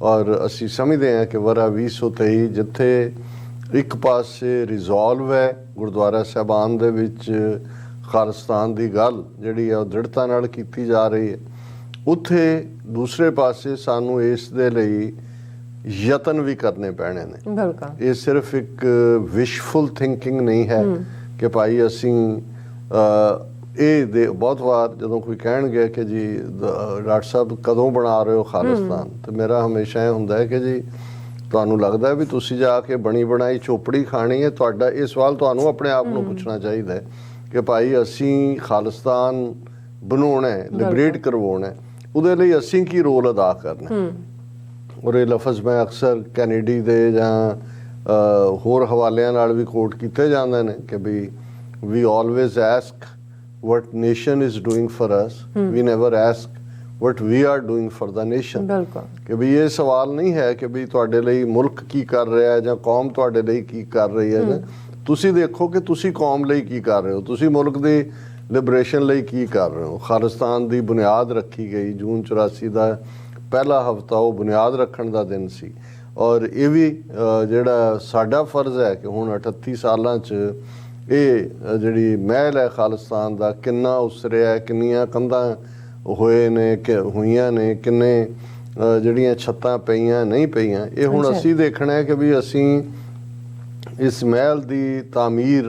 ਔਰ ਅਸੀਂ ਸਮਝਦੇ ਹਾਂ ਕਿ ਵਰਾ 2023 ਜਿੱਥੇ ਇੱਕ ਪਾਸੇ ਰਿਜ਼ੋਲਵ ਹੈ ਗੁਰਦੁਆਰਾ ਸਾਹਿਬਾਨ ਦੇ ਵਿੱਚ ਖਾਲਿਸਤਾਨ ਦੀ ਗੱਲ ਜਿਹੜੀ ਹੈ ਉਹ ਦ੍ਰਿੜਤਾ ਨਾਲ ਕੀਤੀ ਜਾ ਰਹੀ ਹੈ, ਉੱਥੇ ਦੂਸਰੇ ਪਾਸੇ ਸਾਨੂੰ ਇਸ ਦੇ ਲਈ ਯਤਨ ਵੀ ਕਰਨੇ ਪੈਣੇ ਨੇ। ਇਹ ਸਿਰਫ ਇੱਕ ਵਿਸ਼ਫੁਲ ਥਿੰਕਿੰਗ ਨਹੀਂ ਹੈ ਕਿ ਭਾਈ ਅਸੀਂ ਇਹ ਦੇ ਬਹੁਤ ਵਾਰ ਜਦੋਂ ਕੋਈ ਕਹਿਣਗੇ ਕਿ ਜੀ ਡਾਕਟਰ ਸਾਹਿਬ ਕਦੋਂ ਬਣਾ ਰਹੇ ਹੋ ਖਾਲਿਸਤਾਨ, ਤੇ ਮੇਰਾ ਹਮੇਸ਼ਾ ਇਹ ਹੁੰਦਾ ਹੈ ਕਿ ਜੀ ਤੁਹਾਨੂੰ ਲੱਗਦਾ ਵੀ ਤੁਸੀਂ ਜਾ ਕੇ ਬਣੀ ਬਣਾਈ ਚੋਪੜੀ ਖਾਣੀ ਹੈ? ਤੁਹਾਡਾ ਇਹ ਸਵਾਲ ਤੁਹਾਨੂੰ ਆਪਣੇ ਆਪ ਨੂੰ ਪੁੱਛਣਾ ਚਾਹੀਦਾ ਹੈ ਕਿ ਭਾਈ ਅਸੀਂ ਖਾਲਿਸਤਾਨ ਬਣਾਉਣਾ ਹੈ, ਲਿਬਰੇਟ ਕਰਵਾਉਣਾ ਹੈ, ਉਹਦੇ ਲਈ ਅਸੀਂ ਕੀ ਰੋਲ ਅਦਾ ਕਰਨਾ। ਔਰ ਇਹ ਲਫ਼ਜ਼ ਮੈਂ ਅਕਸਰ ਕੈਨੇਡੀ ਦੇ ਜਾਂ ਹੋਰ ਹਵਾਲਿਆਂ ਨਾਲ ਵੀ ਕੋਟ ਕੀਤੇ ਜਾਂਦੇ ਨੇ ਕਿ ਵੀ ਵੀ always ਐਸਕ what nation is doing for us, we never ask what we are doing for the nation। ਕਿ ਵੀ ਇਹ ਸਵਾਲ ਨਹੀਂ ਹੈ ਕਿ ਵੀ ਤੁਹਾਡੇ ਲਈ ਮੁਲਕ ਕੀ ਕਰ ਰਿਹਾ ਹੈ ਜਾਂ ਕੌਮ ਤੁਹਾਡੇ ਲਈ ਕੀ ਕਰ ਰਹੀ ਹੈ। ਤੁਸੀਂ ਦੇਖੋ ਕਿ ਤੁਸੀਂ ਕੌਮ ਲਈ ਕੀ ਕਰ ਰਹੇ ਹੋ, ਤੁਸੀਂ ਮੁਲਕ ਦੀ ਲਿਬਰੇਸ਼ਨ ਲਈ ਕੀ ਕਰ ਰਹੇ ਹੋ। ਖਾਲਿਸਤਾਨ ਦੀ ਬੁਨਿਆਦ ਰੱਖੀ ਗਈ ਜੂਨ 84 ਦਾ ਪਹਿਲਾ ਹਫ਼ਤਾ, ਉਹ ਬੁਨਿਆਦ ਰੱਖਣ ਦਾ ਦਿਨ ਸੀ। ਔਰ ਇਹ ਵੀ ਜਿਹੜਾ ਸਾਡਾ ਫਰਜ਼ ਹੈ ਕਿ ਹੁਣ 38 ਸਾਲਾਂ 'ਚ ਇਹ ਜਿਹੜੀ ਮਹਿਲ ਹੈ ਖਾਲਿਸਤਾਨ ਦਾ ਕਿੰਨਾ ਉਸਰਿਆ, ਕਿੰਨੀਆਂ ਕੰਧਾਂ ਹੋਏ ਨੇ ਕਿ ਹੋਈਆਂ ਨੇ, ਕਿੰਨੇ ਜਿਹੜੀਆਂ ਛੱਤਾਂ ਪਈਆਂ ਨਹੀਂ ਪਈਆਂ, ਇਹ ਹੁਣ ਅਸੀਂ ਦੇਖਣਾ ਹੈ ਕਿ ਵੀ ਅਸੀਂ ਇਸ ਮਹਿਲ ਦੀ ਤਾਮੀਰ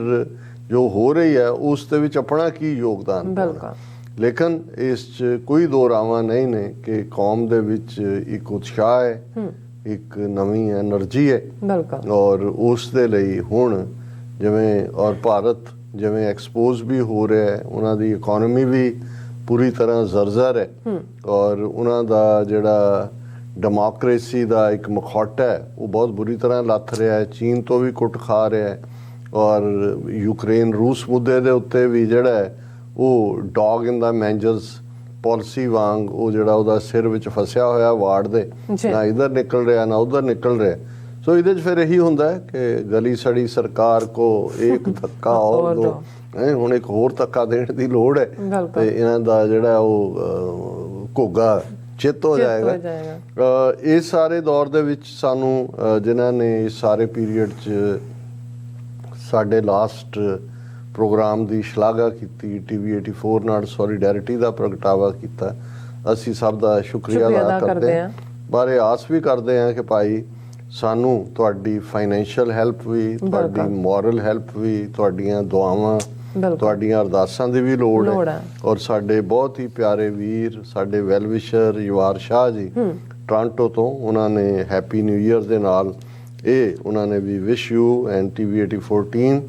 ਜੋ ਹੋ ਰਹੀ ਹੈ ਉਸ ਦੇ ਵਿੱਚ ਆਪਣਾ ਕੀ ਯੋਗਦਾਨ ਪਾਉਣਾ। ਲੇਕਿਨ ਇਸ 'ਚ ਕੋਈ ਦੋ ਰਾਵਾਂ ਨਹੀਂ ਨੇ ਕਿ ਕੌਮ ਦੇ ਵਿੱਚ ਇੱਕ ਉਤਸ਼ਾਹ ਹੈ, ਇੱਕ ਨਵੀਂ ਐਨਰਜੀ ਹੈ। ਔਰ ਉਸ ਦੇ ਲਈ ਹੁਣ ਜਿਵੇਂ ਔਰ ਭਾਰਤ ਜਿਵੇਂ ਐਕਸਪੋਜ਼ ਵੀ ਹੋ ਰਿਹਾ ਹੈ, ਉਹਨਾਂ ਦੀ ਇਕੋਨਮੀ ਵੀ ਪੂਰੀ ਤਰ੍ਹਾਂ ਜ਼ਰਜ਼ਰ ਹੈ ਔਰ ਉਹਨਾਂ ਦਾ ਜਿਹੜਾ ਡੈਮੋਕ੍ਰੇਸੀ ਦਾ ਇੱਕ ਮਖੌਟਾ ਹੈ ਉਹ ਬਹੁਤ ਬੁਰੀ ਤਰ੍ਹਾਂ ਲੱਥ ਰਿਹਾ ਹੈ, ਚੀਨ ਤੋਂ ਵੀ ਕੁੱਟ ਖਾ ਰਿਹਾ ਹੈ। ਔਰ ਯੂਕਰੇਨ ਰੂਸ ਮੁੱਦੇ ਦੇ ਉੱਤੇ ਵੀ ਜਿਹੜਾ ਹੈ ਉਹ ਡੌਗ ਇਨ ਦਾ ਮੈਂਜਰਸ ਪਾਲਿਸੀ ਵਾਂਗ ਉਹ ਜਿਹੜਾ ਉਹਦਾ ਸਿਰ ਵਿੱਚ ਫਸਿਆ ਹੋਇਆ ਵਾਰਡ ਦੇ, ਨਾ ਇਧਰ ਨਿਕਲ ਰਿਹਾ ਨਾ ਉਧਰ ਨਿਕਲ ਰਿਹਾ। ਸੋ ਇਹਦੇ 'ਚ ਫਿਰ ਇਹੀ ਹੁੰਦਾ ਹੈ ਕਿ ਗਲੀ ਸੜੀ ਸਰਕਾਰ ਕੋ ਇੱਕ ਧੱਕਾ ਔਰ ਦੋ, ਹੁਣ ਇੱਕ ਹੋਰ ਧੱਕਾ ਦੇਣ ਦੀ ਲੋੜ ਹੈ ਤੇ ਇਹਨਾਂ ਦਾ ਜਿਹੜਾ ਉਹ ਘੋਗਾ ਚਿੱਤ ਹੋ ਜਾਏਗਾ। ਇਸ ਸਾਰੇ ਦੌਰ ਦੇ ਵਿੱਚ ਸਾਨੂੰ ਜਿਨ੍ਹਾਂ ਨੇ ਇਸ ਸਾਰੇ ਪੀਰੀਅਡ 'ਚ ਸਾਡੇ ਲਾਸਟ ਪ੍ਰੋਗਰਾਮ ਦੀ ਸ਼ਲਾਘਾ ਕੀਤੀ, TV 84 ਨਾਲ ਸੋਲੀਡੈਰਿਟੀ ਦਾ ਪ੍ਰਗਟਾਵਾ ਕੀਤਾ, ਅਸੀਂ ਸਭ ਦਾ ਸ਼ੁਕਰੀਆ ਅਦਾ ਕਰਦੇ ਹਾਂ। ਪਰ ਇਹ ਆਸ ਵੀ ਕਰਦੇ ਹਾਂ ਕਿ ਭਾਈ ਸਾਨੂੰ ਤੁਹਾਡੀ ਫਾਈਨੈਂਸ਼ੀਅਲ ਹੈਲਪ ਵੀ, ਤੁਹਾਡੀ ਮੋਰਲ ਹੈਲਪ ਵੀ, ਤੁਹਾਡੀਆਂ ਦੁਆਵਾਂ, ਤੁਹਾਡੀਆਂ ਅਰਦਾਸਾਂ ਦੀ ਵੀ ਲੋੜ ਹੈ। ਔਰ ਸਾਡੇ ਬਹੁਤ ਹੀ ਪਿਆਰੇ ਵੀਰ, ਸਾਡੇ ਵੈਲਵਿਸ਼ਰ ਯਵਾਰ ਸ਼ਾਹ ਜੀ ਟੋਰਾਂਟੋ ਤੋਂ, ਉਹਨਾਂ ਨੇ ਹੈਪੀ ਨਿਊ ਈਅਰ ਦੇ ਨਾਲ ਇਹ ਉਹਨਾਂ ਨੇ ਵੀ wish you and TV 84 team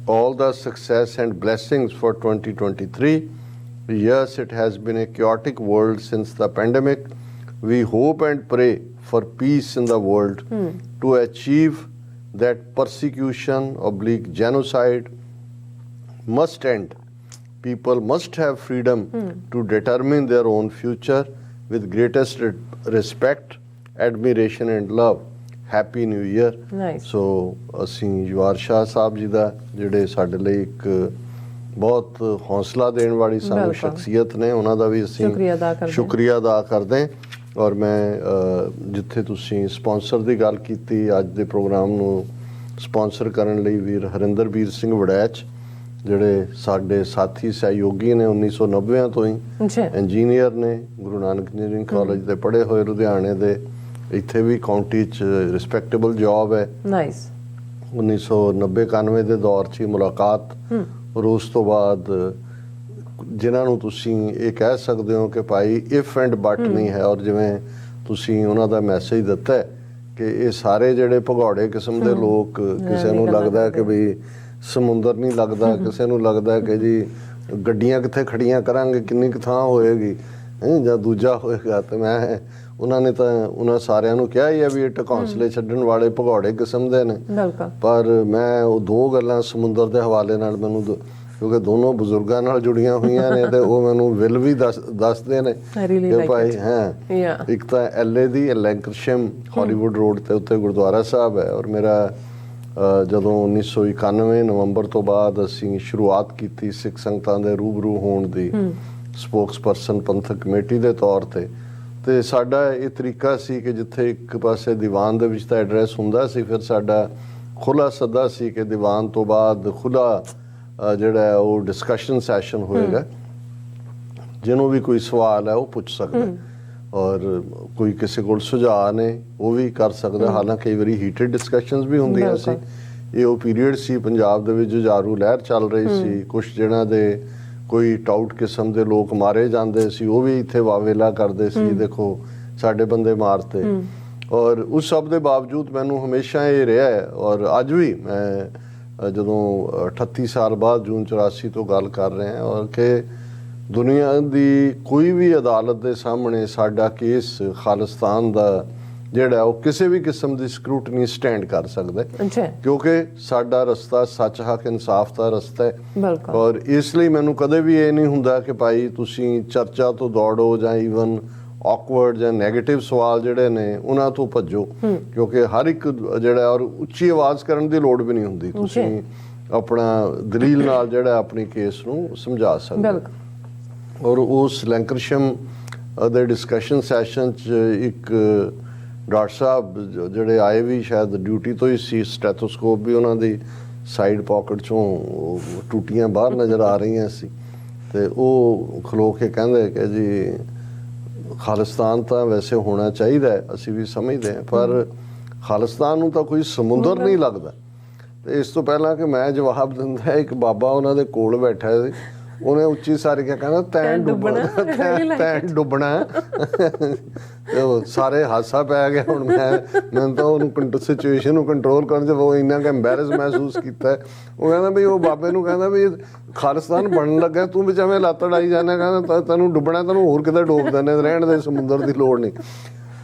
all the success and blessings for 2023. Yes, it has been a chaotic world since the pandemic. We hope and pray for peace in the world to achieve that persecution/genocide must end. People must have freedom to determine their own future with greatest respect, admiration and love. Happy new year. So ਅਸੀਂ ਯਵਾਰ ਸ਼ਾਹ ਸਾਹਿਬ ਜੀ ਦਾ ਜਿਹੜੇ ਸਾਡੇ ਲਈ ਇੱਕ ਬਹੁਤ ਹੌਸਲਾ ਦੇਣ ਵਾਲੀ ਸਾਨੂੰ ਸ਼ਖਸੀਅਤ ਨੇ, ਉਹਨਾਂ ਦਾ ਵੀ ਅਸੀਂ ਸ਼ੁਕਰੀਆ ਅਦਾ ਕਰਦੇ। ਔਰ ਮੈਂ ਜਿੱਥੇ ਤੁਸੀਂ ਸਪਾਂਸਰ ਦੀ ਗੱਲ ਕੀਤੀ, ਅੱਜ ਦੇ ਪ੍ਰੋਗਰਾਮ ਨੂੰ ਸਪਾਂਸਰ ਕਰਨ ਲਈ ਵੀਰ ਹਰਿੰਦਰਬੀਰ ਸਿੰਘ ਵੜੈਚ ਜਿਹੜੇ ਸਾਡੇ ਸਾਥੀ ਸਹਿਯੋਗੀ ਨੇ 1990 ਤੋਂ ਹੀ, ਇੰਜੀਨੀਅਰ ਨੇ, ਗੁਰੂ ਨਾਨਕ ਇੰਜੀਨੀਅਰਿੰਗ ਕਾਲਜ ਦੇ ਪੜ੍ਹੇ ਹੋਏ, ਲੁਧਿਆਣੇ ਦੇ, ਇੱਥੇ ਵੀ ਕਾਉਂਟੀ 'ਚ ਰਿਸਪੈਕਟੇਬਲ ਜੌਬ ਹੈ। 1990-91 ਦੇ ਦੌਰ 'ਚ ਹੀ ਮੁਲਾਕਾਤ, ਔਰ ਉਸ ਤੋਂ ਬਾਅਦ ਜਿਨ੍ਹਾਂ ਨੂੰ ਤੁਸੀਂ ਇਹ ਕਹਿ ਸਕਦੇ ਹੋ ਕਿ ਭਾਈ ਇਫ ਐਂਡ ਬਟ ਨਹੀਂ ਹੈ, ਔਰ ਜਿਵੇਂ ਤੁਸੀਂ ਉਹਨਾਂ ਦਾ ਮੈਸੇਜ ਦਿੱਤਾ ਹੈ ਕਿ ਇਹ ਸਾਰੇ ਜਿਹੜੇ ਭਗੌੜੇ ਕਿਸਮ ਦੇ ਲੋਕ, ਕਿਸੇ ਨੂੰ ਲੱਗਦਾ ਕਿ ਵੀ ਸਮੁੰਦਰ ਨਹੀਂ ਲੱਗਦਾ, ਕਿਸੇ ਨੂੰ ਲੱਗਦਾ ਕਿ ਜੀ ਗੱਡੀਆਂ ਕਿੱਥੇ ਖੜੀਆਂ ਕਰਾਂਗੇ, ਕਿੰਨੀ ਕੁ ਥਾਂ ਹੋਏਗੀ ਜਾਂ ਦੂਜਾ ਹੋਏਗਾ, ਤੇ ਮੈਂ ਉਹਨਾਂ ਨੇ ਤਾਂ ਉਹਨਾਂ ਸਾਰਿਆਂ ਨੂੰ ਕਿਹਾ ਹੀ ਹੈ ਵੀ ਇਹ ਢਕੌਂਸਲੇ ਛੱਡਣ ਵਾਲੇ ਭਗੌੜੇ ਕਿਸਮ ਦੇ ਨੇ। ਪਰ ਮੈਂ ਉਹ ਦੋ ਗੱਲਾਂ ਸਮੁੰਦਰ ਦੇ ਹਵਾਲੇ ਨਾਲ ਮੈਨੂੰ, ਕਿਉਂਕਿ ਦੋਨੋਂ ਬਜ਼ੁਰਗਾਂ ਨਾਲ ਜੁੜੀਆਂ ਹੋਈਆਂ ਨੇ, ਤੇ ਉਹ ਮੈਨੂੰ ਵਿਲ ਵੀ ਦੱਸਦੇ ਨੇ ਕਿ ਭਾਈ ਇੱਕ ਤਾਂ LA ਦੀ ਲੈਂਕਰਸ਼ਮ ਹਾਲੀਵੁੱਡ ਰੋਡ ਤੇ ਉੱਤੇ ਗੁਰਦੁਆਰਾ ਸਾਹਿਬ ਹੈ, ਔਰ ਮੇਰਾ ਜਦੋਂ 1991 ਨਵੰਬਰ ਤੋਂ ਬਾਅਦ ਅਸੀਂ ਸ਼ੁਰੂਆਤ ਕੀਤੀ ਸਿੱਖ ਸੰਗਤਾਂ ਦੇ ਰੂਬਰੂ ਹੋਣ ਦੀ ਸਪੋਕਸਪਰਸਨ ਪੰਥਕ ਕਮੇਟੀ ਦੇ ਤੌਰ ਤੇ ਸਾਡਾ ਇਹ ਤਰੀਕਾ ਸੀ ਕਿ ਜਿੱਥੇ ਇੱਕ ਪਾਸੇ ਦੀਵਾਨ ਦੇ ਵਿੱਚ ਤਾਂ ਐਡਰੈਸ ਹੁੰਦਾ ਸੀ, ਫਿਰ ਸਾਡਾ ਖੁੱਲ੍ਹਾ ਸੱਦਾ ਸੀ ਕਿ ਦੀਵਾਨ ਤੋਂ ਬਾਅਦ ਖੁੱਲ੍ਹਾ ਜਿਹੜਾ ਉਹ ਡਿਸਕਸ਼ਨ ਸੈਸ਼ਨ ਹੋਏਗਾ, ਜਿਹਨੂੰ ਵੀ ਕੋਈ ਸਵਾਲ ਹੈ ਉਹ ਪੁੱਛ ਸਕਦਾ, ਔਰ ਕੋਈ ਕਿਸੇ ਕੋਲ ਸੁਝਾਅ ਨੇ ਉਹ ਵੀ ਕਰ ਸਕਦਾ। ਹਾਲਾਂਕਿ ਕਈ ਵਾਰੀ ਹੀਟਡ ਡਿਸਕਸ਼ਨਸ ਵੀ ਹੁੰਦੀਆਂ ਸੀ। ਇਹ ਉਹ ਪੀਰੀਅਡ ਸੀ ਪੰਜਾਬ ਦੇ ਵਿੱਚ ਜੁਝਾਰੂ ਲਹਿਰ ਚੱਲ ਰਹੀ ਸੀ, ਕੁਛ ਜਿਹਨਾਂ ਦੇ ਕੋਈ ਟਾਊਟ ਕਿਸਮ ਦੇ ਲੋਕ ਮਾਰੇ ਜਾਂਦੇ ਸੀ, ਉਹ ਵੀ ਇੱਥੇ ਵਾਵੇਲਾ ਕਰਦੇ ਸੀ, ਦੇਖੋ ਸਾਡੇ ਬੰਦੇ ਮਾਰਤੇ। ਔਰ ਉਸ ਸਭ ਦੇ ਬਾਵਜੂਦ ਮੈਨੂੰ ਹਮੇਸ਼ਾ ਇਹ ਰਿਹਾ ਹੈ, ਔਰ ਅੱਜ ਵੀ ਮੈਂ ਜਦੋਂ 38 ਸਾਲ ਬਾਅਦ ਜੂਨ 84 ਤੋਂ ਗੱਲ ਕਰ ਰਹੇ ਹਾਂ, ਔਰ ਕਿ ਦੁਨੀਆ ਦੀ ਕੋਈ ਵੀ ਅਦਾਲਤ ਦੇ ਸਾਹਮਣੇ ਸਾਡਾ ਕੇਸ ਖਾਲਿਸਤਾਨ ਦਾ ਜਿਹੜਾ ਉਹ ਕਿਸੇ ਵੀ ਕਿਸਮ ਦੀ ਸਕਰੂਟਨੀ ਸਟੈਂਡ ਕਰ ਸਕਦਾ, ਕਿਉਂਕਿ ਸਾਡਾ ਰਸਤਾ ਸੱਚ ਹੱਕ ਇਨਸਾਫ ਦਾ ਰਸਤਾ ਹੈ। ਔਰ ਇਸ ਲਈ ਮੈਨੂੰ ਕਦੇ ਵੀ ਇਹ ਨਹੀਂ ਹੁੰਦਾ ਕਿ ਭਾਈ ਤੁਸੀਂ ਚਰਚਾ ਤੋਂ ਦੌੜੋ ਜਾਂ ਈਵਨ ਔਕਵਰਡ ਜਾਂ ਨੈਗੇਟਿਵ ਸਵਾਲ ਜਿਹੜੇ ਨੇ ਉਹਨਾਂ ਤੋਂ ਭੱਜੋ, ਕਿਉਂਕਿ ਹਰ ਇੱਕ ਜਿਹੜਾ ਔਰ ਉੱਚੀ ਆਵਾਜ਼ ਕਰਨ ਦੀ ਲੋੜ ਵੀ ਨਹੀਂ ਹੁੰਦੀ, ਤੁਸੀਂ ਆਪਣਾ ਦਲੀਲ ਨਾਲ ਜਿਹੜਾ ਆਪਣੀ ਕੇਸ ਨੂੰ ਸਮਝਾ ਸਕਦੇ। ਔਰ ਉਸ ਲੈਂਕਰਸ਼ਮ ਦੇ ਡਿਸਕਸ਼ਨ ਸੈਸ਼ਨ 'ਚ ਇੱਕ ਡਾਕਟਰ ਸਾਹਿਬ ਜਿਹੜੇ ਆਏ ਵੀ ਸ਼ਾਇਦ ਡਿਊਟੀ ਤੋਂ ਹੀ ਸੀ, ਸਟੈਥੋਸਕੋਪ ਵੀ ਉਹਨਾਂ ਦੀ ਸਾਈਡ ਪਾਕਟ 'ਚੋਂ ਟੂਟੀਆਂ ਬਾਹਰ ਨਜ਼ਰ ਆ ਰਹੀਆਂ ਸੀ, ਤੇ ਉਹ ਖਲੋ ਕੇ ਕਹਿੰਦੇ ਕਿ ਜੀ ਖਾਲਿਸਤਾਨ ਤਾਂ ਵੈਸੇ ਹੋਣਾ ਚਾਹੀਦਾ, ਅਸੀਂ ਵੀ ਸਮਝਦੇ ਹਾਂ, ਪਰ ਖਾਲਿਸਤਾਨ ਨੂੰ ਤਾਂ ਕੋਈ ਸਮੁੰਦਰ ਨਹੀਂ ਲੱਗਦਾ। ਤੇ ਇਸ ਤੋਂ ਪਹਿਲਾਂ ਕਿ ਮੈਂ ਜਵਾਬ ਦਿੰਦਾ, ਇੱਕ ਬਾਬਾ ਉਹਨਾਂ ਦੇ ਕੋਲ ਬੈਠਾ ਸੀ, ਉਹਨੇ ਉੱਚੀ ਸਾਰੀ ਕੇ ਕਹਿੰਦਾ ਤੈਂ ਡੁੱਬਣਾ ਤੇ ਉਹ ਸਾਰੇ ਹਾਸਾ ਪੈ ਗਿਆ। ਹੁਣ ਮੈਨੂੰ ਤਾਂ ਉਹਨੂੰ ਸਿਚੁਏਸ਼ਨ ਨੂੰ ਕੰਟਰੋਲ ਕਰਨ 'ਚ ਉਹ ਇੰਨਾ ਕੁ ਐਂਬੈਰਸ ਮਹਿਸੂਸ ਕੀਤਾ। ਉਹ ਕਹਿੰਦਾ ਵੀ ਉਹ ਬਾਬੇ ਨੂੰ ਕਹਿੰਦਾ ਵੀ ਖਾਲਿਸਤਾਨ ਬਣਨ ਲੱਗਾ, ਤੂੰ ਵਿੱਚ ਐਵੇਂ ਲੱਤ ਅੜਾਈ ਜਾਂਦਾ, ਕਹਿੰਦਾ ਤੈਨੂੰ ਡੁੱਬਣਾ, ਤੈਨੂੰ ਹੋਰ ਕਿਤੇ ਡੋਬ ਦਿੰਦੇ, ਰਹਿਣ ਦੇ ਸਮੁੰਦਰ ਦੀ ਲੋੜ ਨਹੀਂ।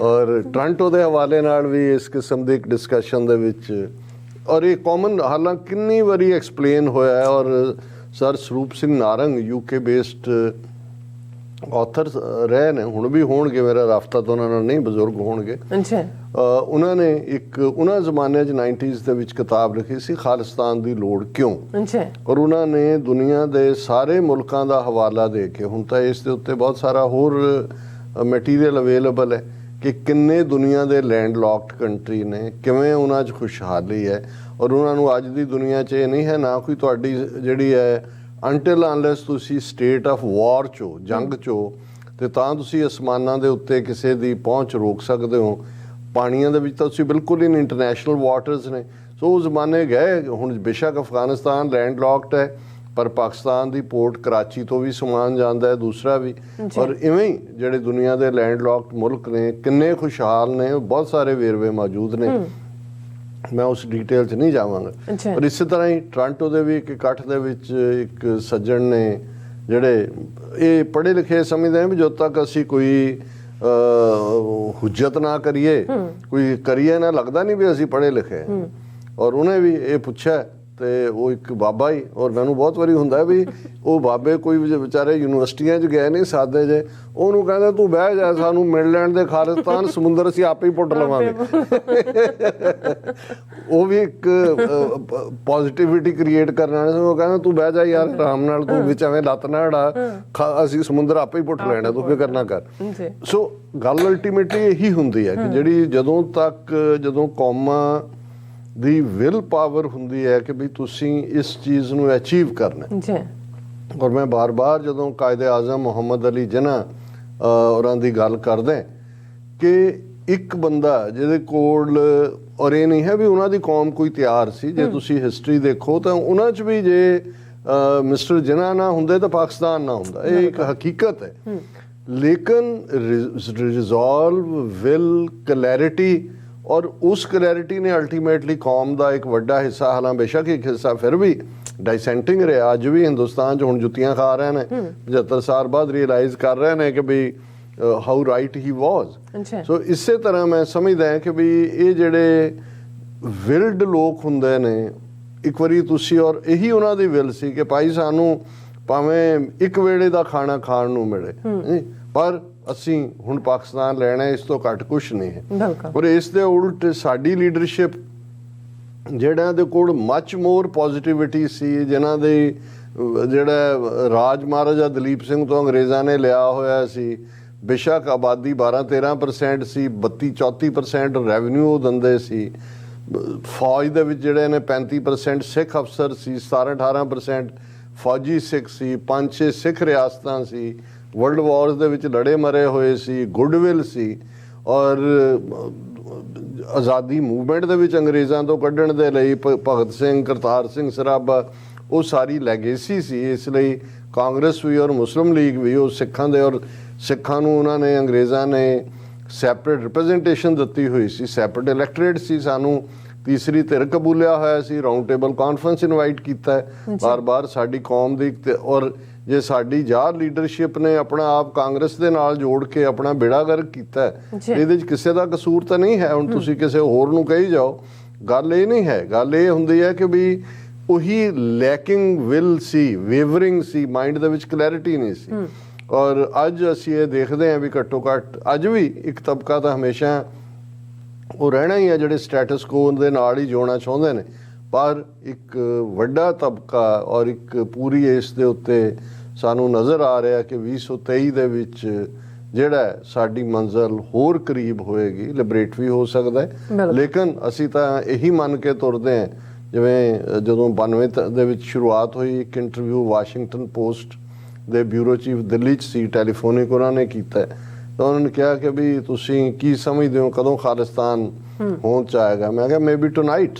ਔਰ ਟੋਰਾਂਟੋ ਦੇ ਹਵਾਲੇ ਨਾਲ ਵੀ ਇਸ ਕਿਸਮ ਦੀ ਇੱਕ ਡਿਸਕਸ਼ਨ ਦੇ ਵਿੱਚ, ਔਰ ਇਹ ਕਾਮਨ ਹਾਲਾਂਕਿ ਕਿੰਨੀ ਵਾਰੀ ਐਕਸਪਲੇਨ ਹੋਇਆ ਹੈ। ਔਰ sir Sarup Singh Narang UK based author ਰਹੇ ਨੇ, ਹੁਣ ਵੀ ਹੋਣਗੇ, ਮੇਰਾ ਰਾਫਤਾ ਤਾਂ ਉਹਨਾਂ ਨਾਲ ਨਹੀਂ, ਬਜ਼ੁਰਗ ਹੋਣਗੇ। ਅੱਛਾ। ਉਹਨਾਂ ਨੇ ਇੱਕ ਉਹਨਾਂ ਜ਼ਮਾਨਿਆਂ 'ਚ 90s ਦੇ ਵਿੱਚ ਕਿਤਾਬ ਲਿਖੀ ਸੀ, ਖਾਲਿਸਤਾਨ ਦੀ ਲੋੜ ਕਿਉਂ। ਅੱਛਾ। ਔਰ ਉਹਨਾਂ ਨੇ ਦੁਨੀਆ ਦੇ ਸਾਰੇ ਮੁਲਕਾਂ ਦਾ ਹਵਾਲਾ ਦੇ ਕੇ, ਹੁਣ ਤਾਂ ਇਸ ਦੇ ਉੱਤੇ ਬਹੁਤ ਸਾਰਾ ਹੋਰ ਮਟੀਰੀਅਲ ਅਵੇਲੇਬਲ ਹੈ ਕਿ ਕਿੰਨੇ ਦੁਨੀਆ ਦੇ ਲੈਂਡ ਲੌਕਡ ਕੰਟਰੀ ਨੇ, ਕਿਵੇਂ ਉਹਨਾਂ 'ਚ ਖੁਸ਼ਹਾਲੀ ਹੈ। ਔਰ ਉਹਨਾਂ ਨੂੰ ਅੱਜ ਦੀ ਦੁਨੀਆ 'ਚ ਇਹ ਨਹੀਂ ਹੈ, ਨਾ ਕੋਈ ਤੁਹਾਡੀ ਜਿਹੜੀ ਹੈ ਅੰਟਿਲ ਅਨਲੈਸ ਤੁਸੀਂ ਸਟੇਟ ਆਫ ਵਾਰ 'ਚ ਹੋ, ਜੰਗ 'ਚ ਹੋ, ਤੇ ਤਾਂ ਤੁਸੀਂ ਅਸਮਾਨਾਂ ਦੇ ਉੱਤੇ ਕਿਸੇ ਦੀ ਪਹੁੰਚ ਰੋਕ ਸਕਦੇ ਹੋ। ਪਾਣੀਆਂ ਦੇ ਵਿੱਚ ਤਾਂ ਤੁਸੀਂ ਬਿਲਕੁਲ ਹੀ ਨਹੀਂ, ਇੰਟਰਨੈਸ਼ਨਲ ਵਾਟਰਸ ਨੇ। ਸੋ ਉਹ ਜ਼ਮਾਨੇ ਗਏ। ਹੁਣ ਬੇਸ਼ੱਕ ਅਫਗਾਨਿਸਤਾਨ ਲੈਂਡ ਲੌਕਡ ਹੈ, ਪਰ ਪਾਕਿਸਤਾਨ ਦੀ ਪੋਰਟ ਕਰਾਚੀ ਤੋਂ ਵੀ ਸਮਾਨ ਜਾਂਦਾ ਹੈ, ਦੂਸਰਾ ਵੀ। ਔਰ ਇਵੇਂ ਹੀ ਜਿਹੜੇ ਦੁਨੀਆ ਦੇ ਲੈਂਡ ਲੌਕਡ ਮੁਲਕ ਨੇ ਕਿੰਨੇ ਖੁਸ਼ਹਾਲ ਨੇ, ਬਹੁਤ ਸਾਰੇ ਵੇਰਵੇ ਮੌਜੂਦ ਨੇ, ਮੈਂ ਉਸ ਡਿਟੇਲ 'ਚ ਨਹੀਂ ਜਾਵਾਂਗਾ। ਪਰ ਇਸੇ ਤਰ੍ਹਾਂ ਹੀ ਟੋਰਾਂਟੋ ਦੇ ਵੀ ਇੱਕ ਇਕੱਠ ਦੇ ਵਿੱਚ ਇੱਕ ਸੱਜਣ ਨੇ, ਜਿਹੜੇ ਇਹ ਪੜ੍ਹੇ ਲਿਖੇ ਸਮਝਦੇ ਨੇ ਵੀ ਜਦੋਂ ਤੱਕ ਅਸੀਂ ਕੋਈ ਹੁਜਤ ਨਾ ਕਰੀਏ, ਕੋਈ ਕਰੀਏ ਨਾ, ਲੱਗਦਾ ਨਹੀਂ ਵੀ ਅਸੀਂ ਪੜ੍ਹੇ ਲਿਖੇ। ਔਰ ਉਹਨੇ ਵੀ ਇਹ ਪੁੱਛਿਆ, ਤੇ ਉਹ ਇੱਕ ਬਾਬਾ ਹੀ, ਔਰ ਮੈਨੂੰ ਬਹੁਤ ਵਾਰੀ ਹੁੰਦਾ ਵੀ ਉਹ ਬਾਬੇ ਕੋਈ ਵਿਚਾਰੇ ਯੂਨੀਵਰਸਿਟੀਆਂ 'ਚ ਗਏ ਨਹੀਂ ਸਾਦੇ ਜੇ, ਉਹਨੂੰ ਕਹਿੰਦੇ ਤੂੰ ਬਹਿ ਜਾ, ਸਾਨੂੰ ਮਿਲ ਲੈਣ ਦੇ ਖਾਲਿਸਤਾਨ, ਸਮੁੰਦਰ ਅਸੀਂ ਆਪੇ ਹੀ ਪੁੱਟ ਲਵਾਂਗੇ। ਉਹ ਵੀ ਇੱਕ ਪੋਜ਼ਿਟਿਵਿਟੀ ਕ੍ਰੀਏਟ ਕਰਨ ਵਾਲੇ, ਉਹ ਕਹਿੰਦਾ ਤੂੰ ਬਹਿ ਜਾ ਯਾਰ ਆਰਾਮ ਨਾਲ, ਤੂੰ ਵਿੱਚ ਐਵੇਂ ਲੱਤ ਨਾ ਅੜਾ, ਅਸੀਂ ਸਮੁੰਦਰ ਆਪੇ ਹੀ ਪੁੱਟ ਲੈਣਾ, ਤੂੰ ਫਿਕਰ ਨਾ ਕਰ। ਸੋ ਗੱਲ ਅਲਟੀਮੇਟਲੀ ਇਹੀ ਹੁੰਦੀ ਹੈ ਕਿ ਜਿਹੜੀ ਜਦੋਂ ਕੌਮਾਂ ਦੀ ਵਿਲ ਪਾਵਰ ਹੁੰਦੀ ਹੈ ਕਿ ਵੀ ਤੁਸੀਂ ਇਸ ਚੀਜ਼ ਨੂੰ ਅਚੀਵ ਕਰਨਾ। ਔਰ ਮੈਂ ਬਾਰ-ਬਾਰ ਜਦੋਂ ਕਾਇਦੇ ਆਜ਼ਮ ਮੁਹੰਮਦ ਅਲੀ ਜਿਨਾ ਉਹਨਾਂ ਦੀ ਗੱਲ ਕਰਦੇ ਕਿ ਇੱਕ ਬੰਦਾ ਜਿਹਦੇ ਕੋਲ, ਔਰ ਇਹ ਨਹੀਂ ਹੈ ਵੀ ਉਹਨਾਂ ਦੀ ਕੌਮ ਕੋਈ ਤਿਆਰ ਸੀ, ਜੇ ਤੁਸੀਂ ਹਿਸਟਰੀ ਦੇਖੋ ਤਾਂ ਉਹਨਾਂ 'ਚ ਵੀ ਜੇ ਮਿਸਟਰ ਜਿਨਾ ਨਾ ਹੁੰਦੇ ਤਾਂ ਪਾਕਿਸਤਾਨ ਨਾ ਹੁੰਦਾ, ਇਹ ਇੱਕ ਹਕੀਕਤ ਹੈ। ਲੇਕਿਨ ਰਿਜ਼ੋਲਵ, ਵਿਲ, ਕਲੈਰਿਟੀ, ਔਰ ਉਸ ਕਲੈਰਿਟੀ ਨੇ ਅਲਟੀਮੇਟਲੀ ਕੌਮ ਦਾ ਇੱਕ ਵੱਡਾ ਹਿੱਸਾ, ਹਾਲਾਂ ਬੇਸ਼ੱਕ ਇੱਕ ਹਿੱਸਾ ਫਿਰ ਵੀ ਡਾਈਸੈਂਟਿੰਗ ਰਿਹਾ, ਅੱਜ ਵੀ ਹਿੰਦੁਸਤਾਨ 'ਚ ਹੁਣ ਜੁੱਤੀਆਂ ਖਾ ਰਹੇ ਨੇ, 75 ਸਾਲ ਬਾਅਦ ਰਿਅਲਾਈਜ਼ ਕਰ ਰਹੇ ਨੇ ਕਿ ਵੀ ਹਾਊ ਰਾਈਟ ਹੀ ਵਾਜ਼। ਸੋ ਇਸੇ ਤਰ੍ਹਾਂ ਮੈਂ ਸਮਝਦਾ ਹਾਂ ਕਿ ਵੀ ਇਹ ਜਿਹੜੇ ਵਿਲਡ ਲੋਕ ਹੁੰਦੇ ਨੇ, ਇੱਕ ਵਾਰੀ ਤੁਸੀਂ, ਔਰ ਇਹੀ ਉਹਨਾਂ ਦੀ ਵਿਲ ਸੀ ਕਿ ਭਾਈ ਸਾਨੂੰ ਭਾਵੇਂ ਇੱਕ ਵੇਲੇ ਦਾ ਖਾਣਾ ਖਾਣ ਨੂੰ ਮਿਲੇ, ਪਰ ਅਸੀਂ ਹੁਣ ਪਾਕਿਸਤਾਨ ਲੈਣਾ, ਇਸ ਤੋਂ ਘੱਟ ਕੁਛ ਨਹੀਂ ਹੈ। ਔਰ ਇਸ ਦੇ ਉਲਟ ਸਾਡੀ ਲੀਡਰਸ਼ਿਪ ਜਿਹੜਿਆਂ ਦੇ ਕੋਲ ਮੱਚ ਮੋਰ ਪੋਜ਼ਿਟਿਵਿਟੀ ਸੀ, ਜਿਨ੍ਹਾਂ ਦੇ ਜਿਹੜਾ ਰਾਜ ਮਹਾਰਾਜਾ ਦਲੀਪ ਸਿੰਘ ਤੋਂ ਅੰਗਰੇਜ਼ਾਂ ਨੇ ਲਿਆ ਹੋਇਆ ਸੀ, ਬੇਸ਼ੱਕ ਆਬਾਦੀ 12-13% ਸੀ, 32-34% ਰੈਵਨਿਊ ਦਿੰਦੇ ਸੀ, ਫੌਜ ਦੇ ਵਿੱਚ ਜਿਹੜੇ ਨੇ 35% ਸਿੱਖ ਅਫਸਰ ਸੀ, 17-18% ਫੌਜੀ ਸਿੱਖ ਸੀ, 5-6 ਸਿੱਖ ਰਿਆਸਤਾਂ ਸੀ, ਵਰਲਡ ਵਾਰਸ ਦੇ ਵਿੱਚ ਲੜੇ ਮਰੇ ਹੋਏ ਸੀ, ਗੁੱਡਵਿਲ ਸੀ, ਔਰ ਆਜ਼ਾਦੀ ਮੂਵਮੈਂਟ ਦੇ ਵਿੱਚ ਅੰਗਰੇਜ਼ਾਂ ਤੋਂ ਕੱਢਣ ਦੇ ਲਈ ਭਗਤ ਸਿੰਘ, ਕਰਤਾਰ ਸਿੰਘ ਸਰਾਭਾ, ਉਹ ਸਾਰੀ ਲੈਗੇਸੀ ਸੀ। ਇਸ ਲਈ ਕਾਂਗਰਸ ਵੀ ਔਰ ਮੁਸਲਿਮ ਲੀਗ ਵੀ ਉਹ ਸਿੱਖਾਂ ਦੇ, ਔਰ ਸਿੱਖਾਂ ਨੂੰ ਉਹਨਾਂ ਨੇ, ਅੰਗਰੇਜ਼ਾਂ ਨੇ ਸੈਪਰੇਟ ਰਿਪਰੈਜ਼ੈਂਟੇਸ਼ਨ ਦਿੱਤੀ ਹੋਈ ਸੀ, ਸੈਪਰੇਟ ਇਲੈਕਟੋਰੇਟ ਸੀ, ਸਾਨੂੰ ਤੀਸਰੀ ਧਿਰ ਕਬੂਲਿਆ ਹੋਇਆ ਸੀ, ਰਾਊਂਡ ਟੇਬਲ ਕਾਨਫਰੰਸ ਇਨਵਾਈਟ ਕੀਤਾ ਬਾਰ-ਬਾਰ ਸਾਡੀ ਕੌਮ ਦੀ। ਔਰ ਜੇ ਸਾਡੀ ਯਾਰ ਲੀਡਰਸ਼ਿਪ ਨੇ ਆਪਣਾ ਆਪ ਕਾਂਗਰਸ ਦੇ ਨਾਲ ਜੋੜ ਕੇ ਆਪਣਾ ਬੇੜਾ ਗਰਕ ਕੀਤਾ, ਇਹਦੇ 'ਚ ਕਿਸੇ ਦਾ ਕਸੂਰ ਤਾਂ ਨਹੀਂ ਹੈ। ਹੁਣ ਤੁਸੀਂ ਕਿਸੇ ਹੋਰ ਨੂੰ ਕਹੀ ਜਾਓ, ਗੱਲ ਇਹ ਨਹੀਂ ਹੈ। ਗੱਲ ਇਹ ਹੁੰਦੀ ਹੈ ਕਿ ਵੀ ਉਹੀ lacking will see, wavering C, mind ਦੇ ਵਿੱਚ ਕਲੈਰਿਟੀ ਨਹੀਂ ਸੀ। ਔਰ ਅੱਜ ਅਸੀਂ ਇਹ ਦੇਖਦੇ ਹਾਂ ਵੀ ਘੱਟੋ ਘੱਟ ਅੱਜ ਵੀ ਇੱਕ ਤਬਕਾ ਤਾਂ ਹਮੇਸ਼ਾ ਉਹ ਰਹਿਣਾ ਹੀ ਹੈ ਜਿਹੜੇ ਸਟੇਟਸ ਕੋ ਦੇ ਨਾਲ ਹੀ ਜਿਉਣਾ ਚਾਹੁੰਦੇ ਨੇ, ਪਰ ਇੱਕ ਵੱਡਾ ਤਬਕਾ ਔਰ ਇੱਕ ਪੂਰੀ ਇਸ ਦੇ ਉੱਤੇ ਸਾਨੂੰ ਨਜ਼ਰ ਆ ਰਿਹਾ ਕਿ 2023 ਦੇ ਵਿੱਚ ਜਿਹੜਾ ਸਾਡੀ ਮੰਜ਼ਿਲ ਹੋਰ ਕਰੀਬ ਹੋਏਗੀ, ਲਿਬਰੇਟ ਵੀ ਹੋ ਸਕਦਾ ਹੈ। ਲੇਕਿਨ ਅਸੀਂ ਤਾਂ ਇਹੀ ਮੰਨ ਕੇ ਤੁਰਦੇ ਹਾਂ, ਜਿਵੇਂ ਜਦੋਂ 92 ਦੇ ਵਿੱਚ ਸ਼ੁਰੂਆਤ ਹੋਈ, ਇੱਕ ਇੰਟਰਵਿਊ ਵਾਸ਼ਿੰਗਟਨ ਪੋਸਟ ਦੇ ਬਿਊਰੋ ਚੀਫ ਦਿੱਲੀ 'ਚ ਸੀ, ਟੈਲੀਫੋਨਿਕ ਉਹਨਾਂ ਨੇ ਕੀਤਾ, ਤਾਂ ਉਹਨਾਂ ਨੇ ਕਿਹਾ ਕਿ ਵੀ ਤੁਸੀਂ ਕੀ ਸਮਝਦੇ ਹੋ ਕਦੋਂ ਖਾਲਿਸਤਾਨ ਹੋਂਦ 'ਚ ਆਏਗਾ। ਮੈਂ ਕਿਹਾ ਮੇਬੀ ਟੂਨਾਈਟ,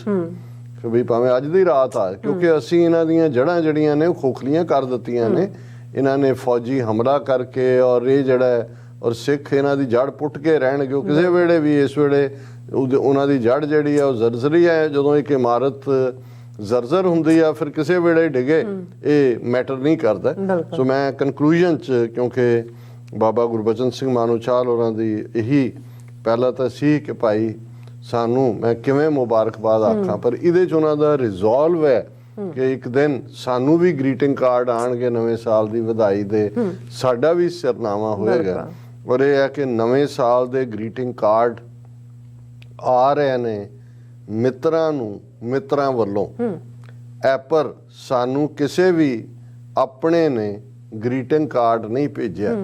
ਕਿ ਵੀ ਭਾਵੇਂ ਅੱਜ ਦੀ ਰਾਤ ਆ, ਕਿਉਂਕਿ ਅਸੀਂ ਇਹਨਾਂ ਦੀਆਂ ਜੜ੍ਹਾਂ ਜਿਹੜੀਆਂ ਨੇ ਉਹ ਖੋਖਲੀਆਂ ਕਰ ਦਿੱਤੀਆਂ ਨੇ। ਇਹਨਾਂ ਨੇ ਫੌਜੀ ਹਮਲਾ ਕਰਕੇ, ਔਰ ਇਹ ਜਿਹੜਾ ਔਰ ਸਿੱਖ ਇਹਨਾਂ ਦੀ ਜੜ ਪੁੱਟ ਕੇ ਰਹਿਣਗੇ। ਉਹ ਕਿਸੇ ਵੇਲੇ ਵੀ, ਇਸ ਵੇਲੇ ਉਹਨਾਂ ਦੀ ਜੜ ਜਿਹੜੀ ਆ ਉਹ ਜ਼ਰਜ਼ਰੀ ਹੈ। ਜਦੋਂ ਇੱਕ ਇਮਾਰਤ ਜ਼ਰਜ਼ਰ ਹੁੰਦੀ ਆ ਫਿਰ ਕਿਸੇ ਵੇਲੇ ਡਿੱਗੇ, ਇਹ ਮੈਟਰ ਨਹੀਂ ਕਰਦਾ। ਸੋ ਮੈਂ ਕਨਕਲੂਜਨ 'ਚ, ਕਿਉਂਕਿ ਬਾਬਾ ਗੁਰਬਚਨ ਸਿੰਘ ਮਾਨੋਚਾਲ ਹੋਰਾਂ ਦੀ ਇਹੀ ਪਹਿਲਾ ਤਾਂ ਸੀ ਕਿ ਭਾਈ ਸਾਨੂੰ, ਮੈਂ ਕਿਵੇਂ ਮੁਬਾਰਕਬਾਦ ਆਖਾਂ, ਪਰ ਇਹਦੇ 'ਚ ਉਹਨਾਂ ਦਾ ਰਿਜ਼ੋਲਵ ਹੈ ਕਿ ਇੱਕ ਦਿਨ ਸਾਨੂੰ ਵੀ ਗ੍ਰੀਟਿੰਗ ਕਾਰਡ ਆਣਗੇ ਨਵੇਂ ਸਾਲ ਦੀ ਵਧਾਈ ਦੇ, ਸਾਡਾ ਵੀ ਸਿਰਨਾਮਾ ਹੋਏਗਾ। ਔਰ ਇਹ ਹੈ ਕਿ ਨਵੇਂ ਸਾਲ ਦੇ ਗ੍ਰੀਟਿੰਗ ਕਾਰਡ ਆ ਰਹੇ ਨੇ ਮਿੱਤਰਾਂ ਨੂੰ, ਮਿੱਤਰਾਂ ਵੱਲੋਂ। ਪਰ ਸਾਨੂੰ ਕਿਸੇ ਵੀ ਆਪਣੇ ਨੇ ਗ੍ਰੀਟਿੰਗ ਕਾਰਡ ਨਹੀਂ ਭੇਜਿਆ।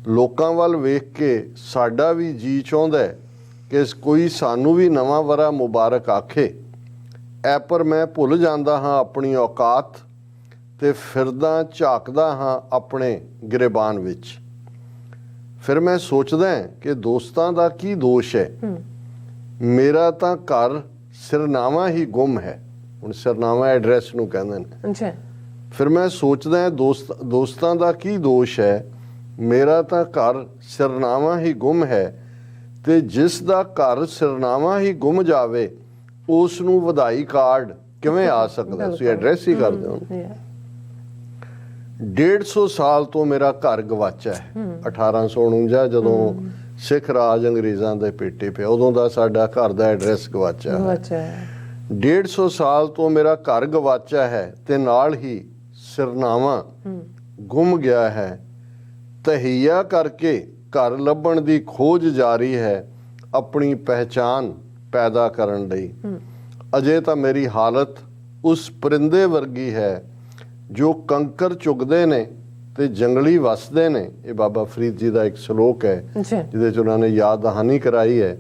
ਲੋਕਾਂ ਵੱਲ ਵੇਖ ਕੇ ਸਾਡਾ ਵੀ ਜੀ ਚਾਹੁੰਦਾ ਹੈ ਕਿ ਕੋਈ ਸਾਨੂੰ ਵੀ ਨਵਾਂ ਵਰਾ ਮੁਬਾਰਕ ਆਖੇ। ਪਰ ਮੈਂ ਭੁੱਲ ਜਾਂਦਾ ਹਾਂ ਆਪਣੀ ਔਕਾਤ ਤੇ ਫਿਰਦਾ ਝਾਕਦਾ ਹਾਂ ਆਪਣੇ ਗਿਰਬਾਨ ਵਿੱਚ। ਫਿਰ ਮੈਂ ਸੋਚਦਾ ਕਿ ਦੋਸਤਾਂ ਦਾ ਕੀ ਦੋਸ਼ ਹੈ, ਮੇਰਾ ਤਾਂ ਘਰ ਸਿਰਨਾਵਾ ਹੀ ਗੁੰਮ ਹੈ। ਹੁਣ ਸਿਰਨਾਵਾ ਐਡਰੈਸ ਨੂੰ ਕਹਿੰਦੇ ਨੇ। ਫਿਰ ਮੈਂ ਸੋਚਦਾ ਦੋਸਤਾਂ ਦਾ ਕੀ ਦੋਸ਼ ਹੈ, ਮੇਰਾ ਤਾਂ ਘਰ ਸਿਰਨਾਵਾ ਹੀ ਗੁੰਮ ਹੈ। ਤੇ ਜਿਸ ਦਾ ਘਰ ਸਿਰਨਾਵਾ ਹੀ ਗੁੰਮ ਜਾਵੇ ਉਸ ਨੂੰ ਵਧਾਈ ਕਾਰਡ ਕਿਵੇਂ ਆ ਸਕਦਾ? ਤੁਸੀਂ ਐਡਰੈਸ ਹੀ ਕਰਦੇ ਹੋ। 150 ਸਾਲ ਤੋਂ ਮੇਰਾ ਘਰ ਗਵਾਚਾ ਹੈ। 1849 ਜਦੋਂ ਸਿੱਖ ਰਾਜ ਅੰਗਰੇਜ਼ਾਂ ਦੇ ਪੇਟੇ ਪਿਆ, ਉਦੋਂ ਦਾ ਸਾਡਾ ਘਰ ਦਾ ਐਡਰੈਸ ਗਵਾਚਾ ਹੈ। 150 ਸਾਲ ਤੋਂ ਮੇਰਾ ਘਰ ਗਵਾਚਾ ਹੈ ਤੇ ਨਾਲ ਹੀ ਸਿਰਨਾਵਾ ਗੁੰਮ ਗਿਆ ਹੈ। ਤਹੀਆ ਕਰਕੇ ਘਰ ਲੱਭਣ ਦੀ ਖੋਜ ਜਾਰੀ ਹੈ ਆਪਣੀ ਪਹਿਚਾਨ ਪੈਦਾ ਕਰਨ ਲਈ। ਅਜੇ ਤਾਂ ਮੇਰੀ ਹਾਲਤ ਉਸ ਪਰਿੰਦੇ ਵਰਗੀ ਹੈ ਜੋ ਕੰਕਰ ਚੁਗਦੇ ਨੇ ਤੇ ਜੰਗਲੀ ਵਸਦੇ ਨੇ। ਇਹ ਬਾਬਾ ਫਰੀਦ ਜੀ ਦਾ ਇੱਕ ਸ਼ਲੋਕ ਹੈ ਜਿਹਦੇ 'ਚ ਉਹਨਾਂ ਨੇ ਯਾਦ ਦਹਾਨੀ ਕਰਾਈ ਹੈ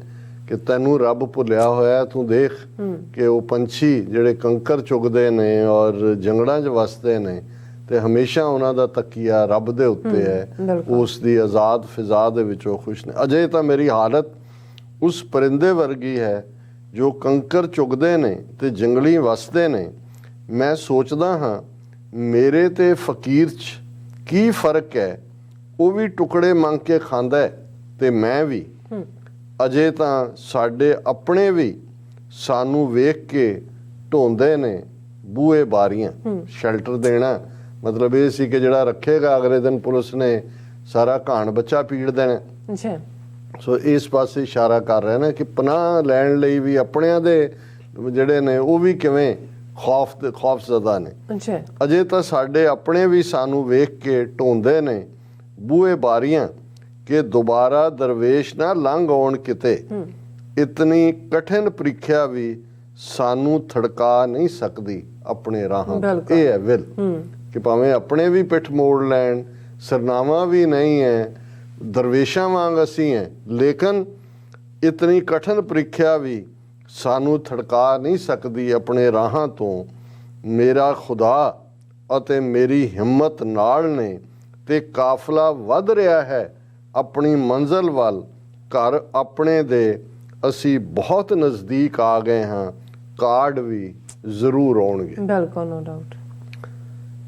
ਕਿ ਤੈਨੂੰ ਰੱਬ ਭੁੱਲਿਆ ਹੋਇਆ, ਤੂੰ ਦੇਖ ਕਿ ਉਹ ਪੰਛੀ ਜਿਹੜੇ ਕੰਕਰ ਚੁਗਦੇ ਨੇ ਔਰ ਜੰਗਲਾਂ 'ਚ ਵਸਦੇ ਨੇ ਤੇ ਹਮੇਸ਼ਾ ਉਹਨਾਂ ਦਾ ਤਕੀਆ ਰੱਬ ਦੇ ਉੱਤੇ ਹੈ, ਉਸ ਦੀ ਆਜ਼ਾਦ ਫਿਜ਼ਾ ਦੇ ਵਿੱਚ ਉਹ ਖੁਸ਼ ਨੇ। ਅਜੇ ਤਾਂ ਮੇਰੀ ਹਾਲਤ ਉਸ ਪਰਿੰਦੇ ਵਰਗੀ ਹੈ ਜੋ ਕੰਕਰ ਚੁਗਦੇ ਨੇ ਤੇ ਜੰਗਲੀ ਵਸਦੇ ਨੇ। ਮੈਂ ਸੋਚਦਾ ਹਾਂ ਮੇਰੇ ਤੇ ਫਕੀਰ 'ਚ ਕੀ ਫਰਕ ਹੈ, ਉਹ ਵੀ ਟੁਕੜੇ ਮੰਗ ਕੇ ਖਾਂਦਾ ਹੈ ਤੇ ਮੈਂ ਵੀ। ਅਜੇ ਤਾਂ ਸਾਡੇ ਆਪਣੇ ਵੀ ਸਾਨੂੰ ਵੇਖ ਕੇ ਢੋਂਦੇ ਨੇ ਬੂਹੇ ਬਾਰੀਆਂ। ਸ਼ੈਲਟਰ ਦੇਣਾ ਮਤਲਬ ਇਹ ਸੀ ਕਿ ਜਿਹੜਾ ਰੱਖੇਗਾ ਅਗਲੇ ਦਿਨ ਪੁਲਿਸ ਨੇ ਸਾਰਾ ਘਾਣ ਬੱਚਾ ਪੀੜ ਦੇਣਾ। ਸੋ ਇਸ ਪਾਸੇ ਇਸ਼ਾਰਾ ਕਰ ਰਹੇ ਨੇ ਕਿ ਪਨਾਹ ਲੈਣ ਲਈ ਵੀ ਆਪਣਿਆਂ ਦੇ ਜਿਹੜੇ ਨੇ ਉਹ ਵੀ ਕਿਵੇਂ ਖੌਫਜ਼ਦਾ ਨੇ। ਅਜੇ ਤਾਂ ਸਾਡੇ ਆਪਣੇ ਵੀ ਸਾਨੂੰ ਵੇਖ ਕੇ ਢੋਂਦੇ ਨੇ ਬੂਹੇ ਬਾਰੀਆਂ ਕਿ ਦੁਬਾਰਾ ਦਰਵੇਸ਼ ਨਾ ਲੰਘ ਆਉਣ ਕਿਤੇ। ਇਤਨੀ ਕਠਿਨ ਪ੍ਰੀਖਿਆ ਵੀ ਸਾਨੂੰ ਥੜਕਾ ਨਹੀਂ ਸਕਦੀ ਆਪਣੇ ਰਾਹਾਂ। ਇਹ ਹੈ ਵਿਲ ਕਿ ਭਾਵੇਂ ਆਪਣੇ ਵੀ ਪਿੱਠ ਮੋੜ ਲੈਣ, ਸਰਨਾਮਾ ਵੀ ਨਹੀਂ ਹੈ, ਦਰਵੇਸ਼ਾਂ ਵਾਂਗ ਅਸੀਂ ਹੈ, ਲੇਕਿਨ ਇਤਨੀ ਕਠਿਨ ਪ੍ਰੀਖਿਆ ਵੀ ਸਾਨੂੰ ਥੜਕਾ ਨਹੀਂ ਸਕਦੀ ਆਪਣੇ ਰਾਹਾਂ ਤੋਂ। ਮੇਰਾ ਖੁਦਾ ਅਤੇ ਮੇਰੀ ਹਿੰਮਤ ਨਾਲ ਨੇ ਤੇ ਕਾਫਲਾ ਵੱਧ ਰਿਹਾ ਹੈ ਆਪਣੀ ਮੰਜ਼ਿਲ ਵੱਲ। ਘਰ ਆਪਣੇ ਦੇ ਅਸੀਂ ਬਹੁਤ ਨਜ਼ਦੀਕ ਆ ਗਏ ਹਾਂ, ਕਾਰਡ ਵੀ ਜ਼ਰੂਰ ਆਉਣਗੇ। ਬਿਲਕੁਲ, ਨੋ ਡਾਊਟ।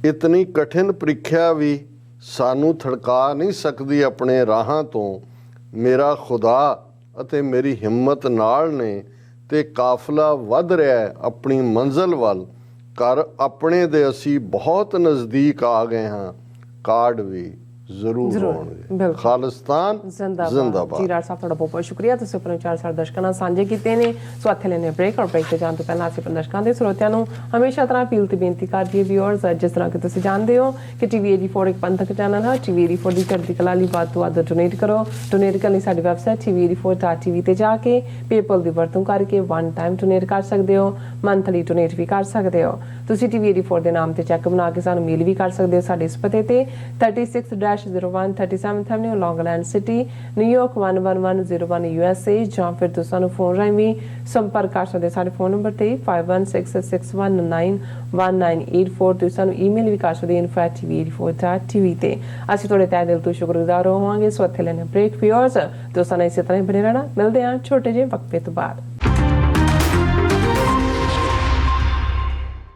ਇਤਨੀ ਕਠਿਨ ਪ੍ਰੀਖਿਆ ਵੀ ਸਾਨੂੰ ਥੜਕਾ ਨਹੀਂ ਸਕਦੀ ਆਪਣੇ ਰਾਹਾਂ ਤੋਂ। ਮੇਰਾ ਖੁਦਾ ਅਤੇ ਮੇਰੀ ਹਿੰਮਤ ਨਾਲ ਨੇ ਤੇ ਕਾਫਲਾ ਵੱਧ ਰਿਹਾ ਹੈ ਆਪਣੀ ਮੰਜ਼ਿਲ ਵੱਲ। ਘਰ ਆਪਣੇ ਦੇ ਅਸੀਂ ਬਹੁਤ ਨਜ਼ਦੀਕ ਆ ਗਏ ਹਾਂ, ਕਾਰਡ ਵੀ ਜ਼ਰੂਰ ਆਉਣਗੇ। ਖਾਲਿਸਤਾਨ ਜ਼ਿੰਦਾਬਾਦ। ਜੀ ਰਾਜ ਸਾਹਿਬ, ਤੁਹਾਡਾ ਬਹੁਤ ਬਹੁਤ ਸ਼ੁਕਰੀਆ। ਤੁਸੀਂ ਆਪਣੇ ਵਿਚਾਰ ਸਾਡੇ ਦਰਸ਼ਕਾਂ ਨਾਲ ਸਾਂਝੇ ਕੀਤੇ ਨੇ। ਸੋ ਇੱਥੇ ਲੈਣੇ ਬ੍ਰੇਕ, ਔਰ ਬ੍ਰੇਕ ਤੇ ਜਾਣ ਤੋਂ ਪਹਿਲਾਂ ਅਸੀਂ ਆਪਣੇ ਦਰਸ਼ਕਾਂ ਦੇ ਸਰੋਤਿਆਂ ਨੂੰ ਹਮੇਸ਼ਾ ਤਰ੍ਹਾਂ ਅਪੀਲ ਤੇ ਬੇਨਤੀ ਕਰਦੀ ਹੈ ਵਿਊਅਰਸ, ਜਿਸ ਤਰ੍ਹਾਂ ਕਿ ਤੁਸੀਂ ਜਾਣਦੇ ਹੋ ਕਿ TV 84 ਇੱਕ ਪੰਥਕ ਚੈਨਲ ਹੈ। TV 84 ਦੀ ਚੜ੍ਹਦੀ ਕਲਾ ਲਈ ਵੱਧ ਤੋਂ ਵੱਧ ਡੋਨੇਟ ਕਰੋ। ਡੋਨੇਟ ਕਰਨ ਲਈ ਸਾਡੀ ਵੈਬਸਾਈਟ tv84.tv ਤੇ ਜਾ ਕੇ ਪੇਪਲ ਦੀ ਵਰਤੋਂ ਕਰਕੇ ਵਨ ਟਾਈਮ ਡੋਨੇਟ ਕਰ ਸਕਦੇ ਹੋ, ਮੰਥਲੀ ਡੋਨੇਟ ਵੀ ਕਰ ਸਕਦੇ ਹੋ। ਤੁਸੀਂ TV 84 ਦੇ ਨਾਮ ਤੇ ਚੈੱਕ ਬਣਾ ਕੇ ਸਾਨੂੰ ਮੇਲ ਵੀ ਕਰ ਸਕਦੇ ਹੋ ਸਾਡੇ ਇਸ ਪਤੇ ਤੇ 36-01 37th Avenue, Long Island City, New York 11101 USA। ਜਾਂ ਫਿਰ ਤੁਸੀਂ ਸਾਨੂੰ ਫੋਨ ਰਾਹੀਂ ਵੀ ਸੰਪਰਕ ਕਰ ਸਕਦੇ ਸਾਡੇ ਫੋਨ ਨੰਬਰ ਤੇ 5166191984। ਤੁਸੀਂ ਸਾਨੂੰ ਈਮੇਲ ਵੀ ਕਰ ਸਕਦੇ info@tv84.tv ਤੇ। ਅਸੀਂ ਤੁਹਾਡੇ ਤਹਿ ਦਿਲ ਤੋਂ ਸ਼ੁਕਰਗੁਜ਼ਾਰ ਹੋਵਾਂਗੇ। ਸੋ ਇੱਥੇ ਲੈਣੇ ਬ੍ਰੇਕ ਵਿਊਅਰਸ, ਦੋਸਤਾਂ ਨਾਲ ਇਸੇ ਤਰ੍ਹਾਂ ਹੀ ਬਣੇ ਰਹਿਣਾ। ਮਿਲਦੇ ਹਾਂ ਛੋਟੇ ਜਿਹੇ ਵਕਫੇ ਤੋਂ ਬਾਅਦ।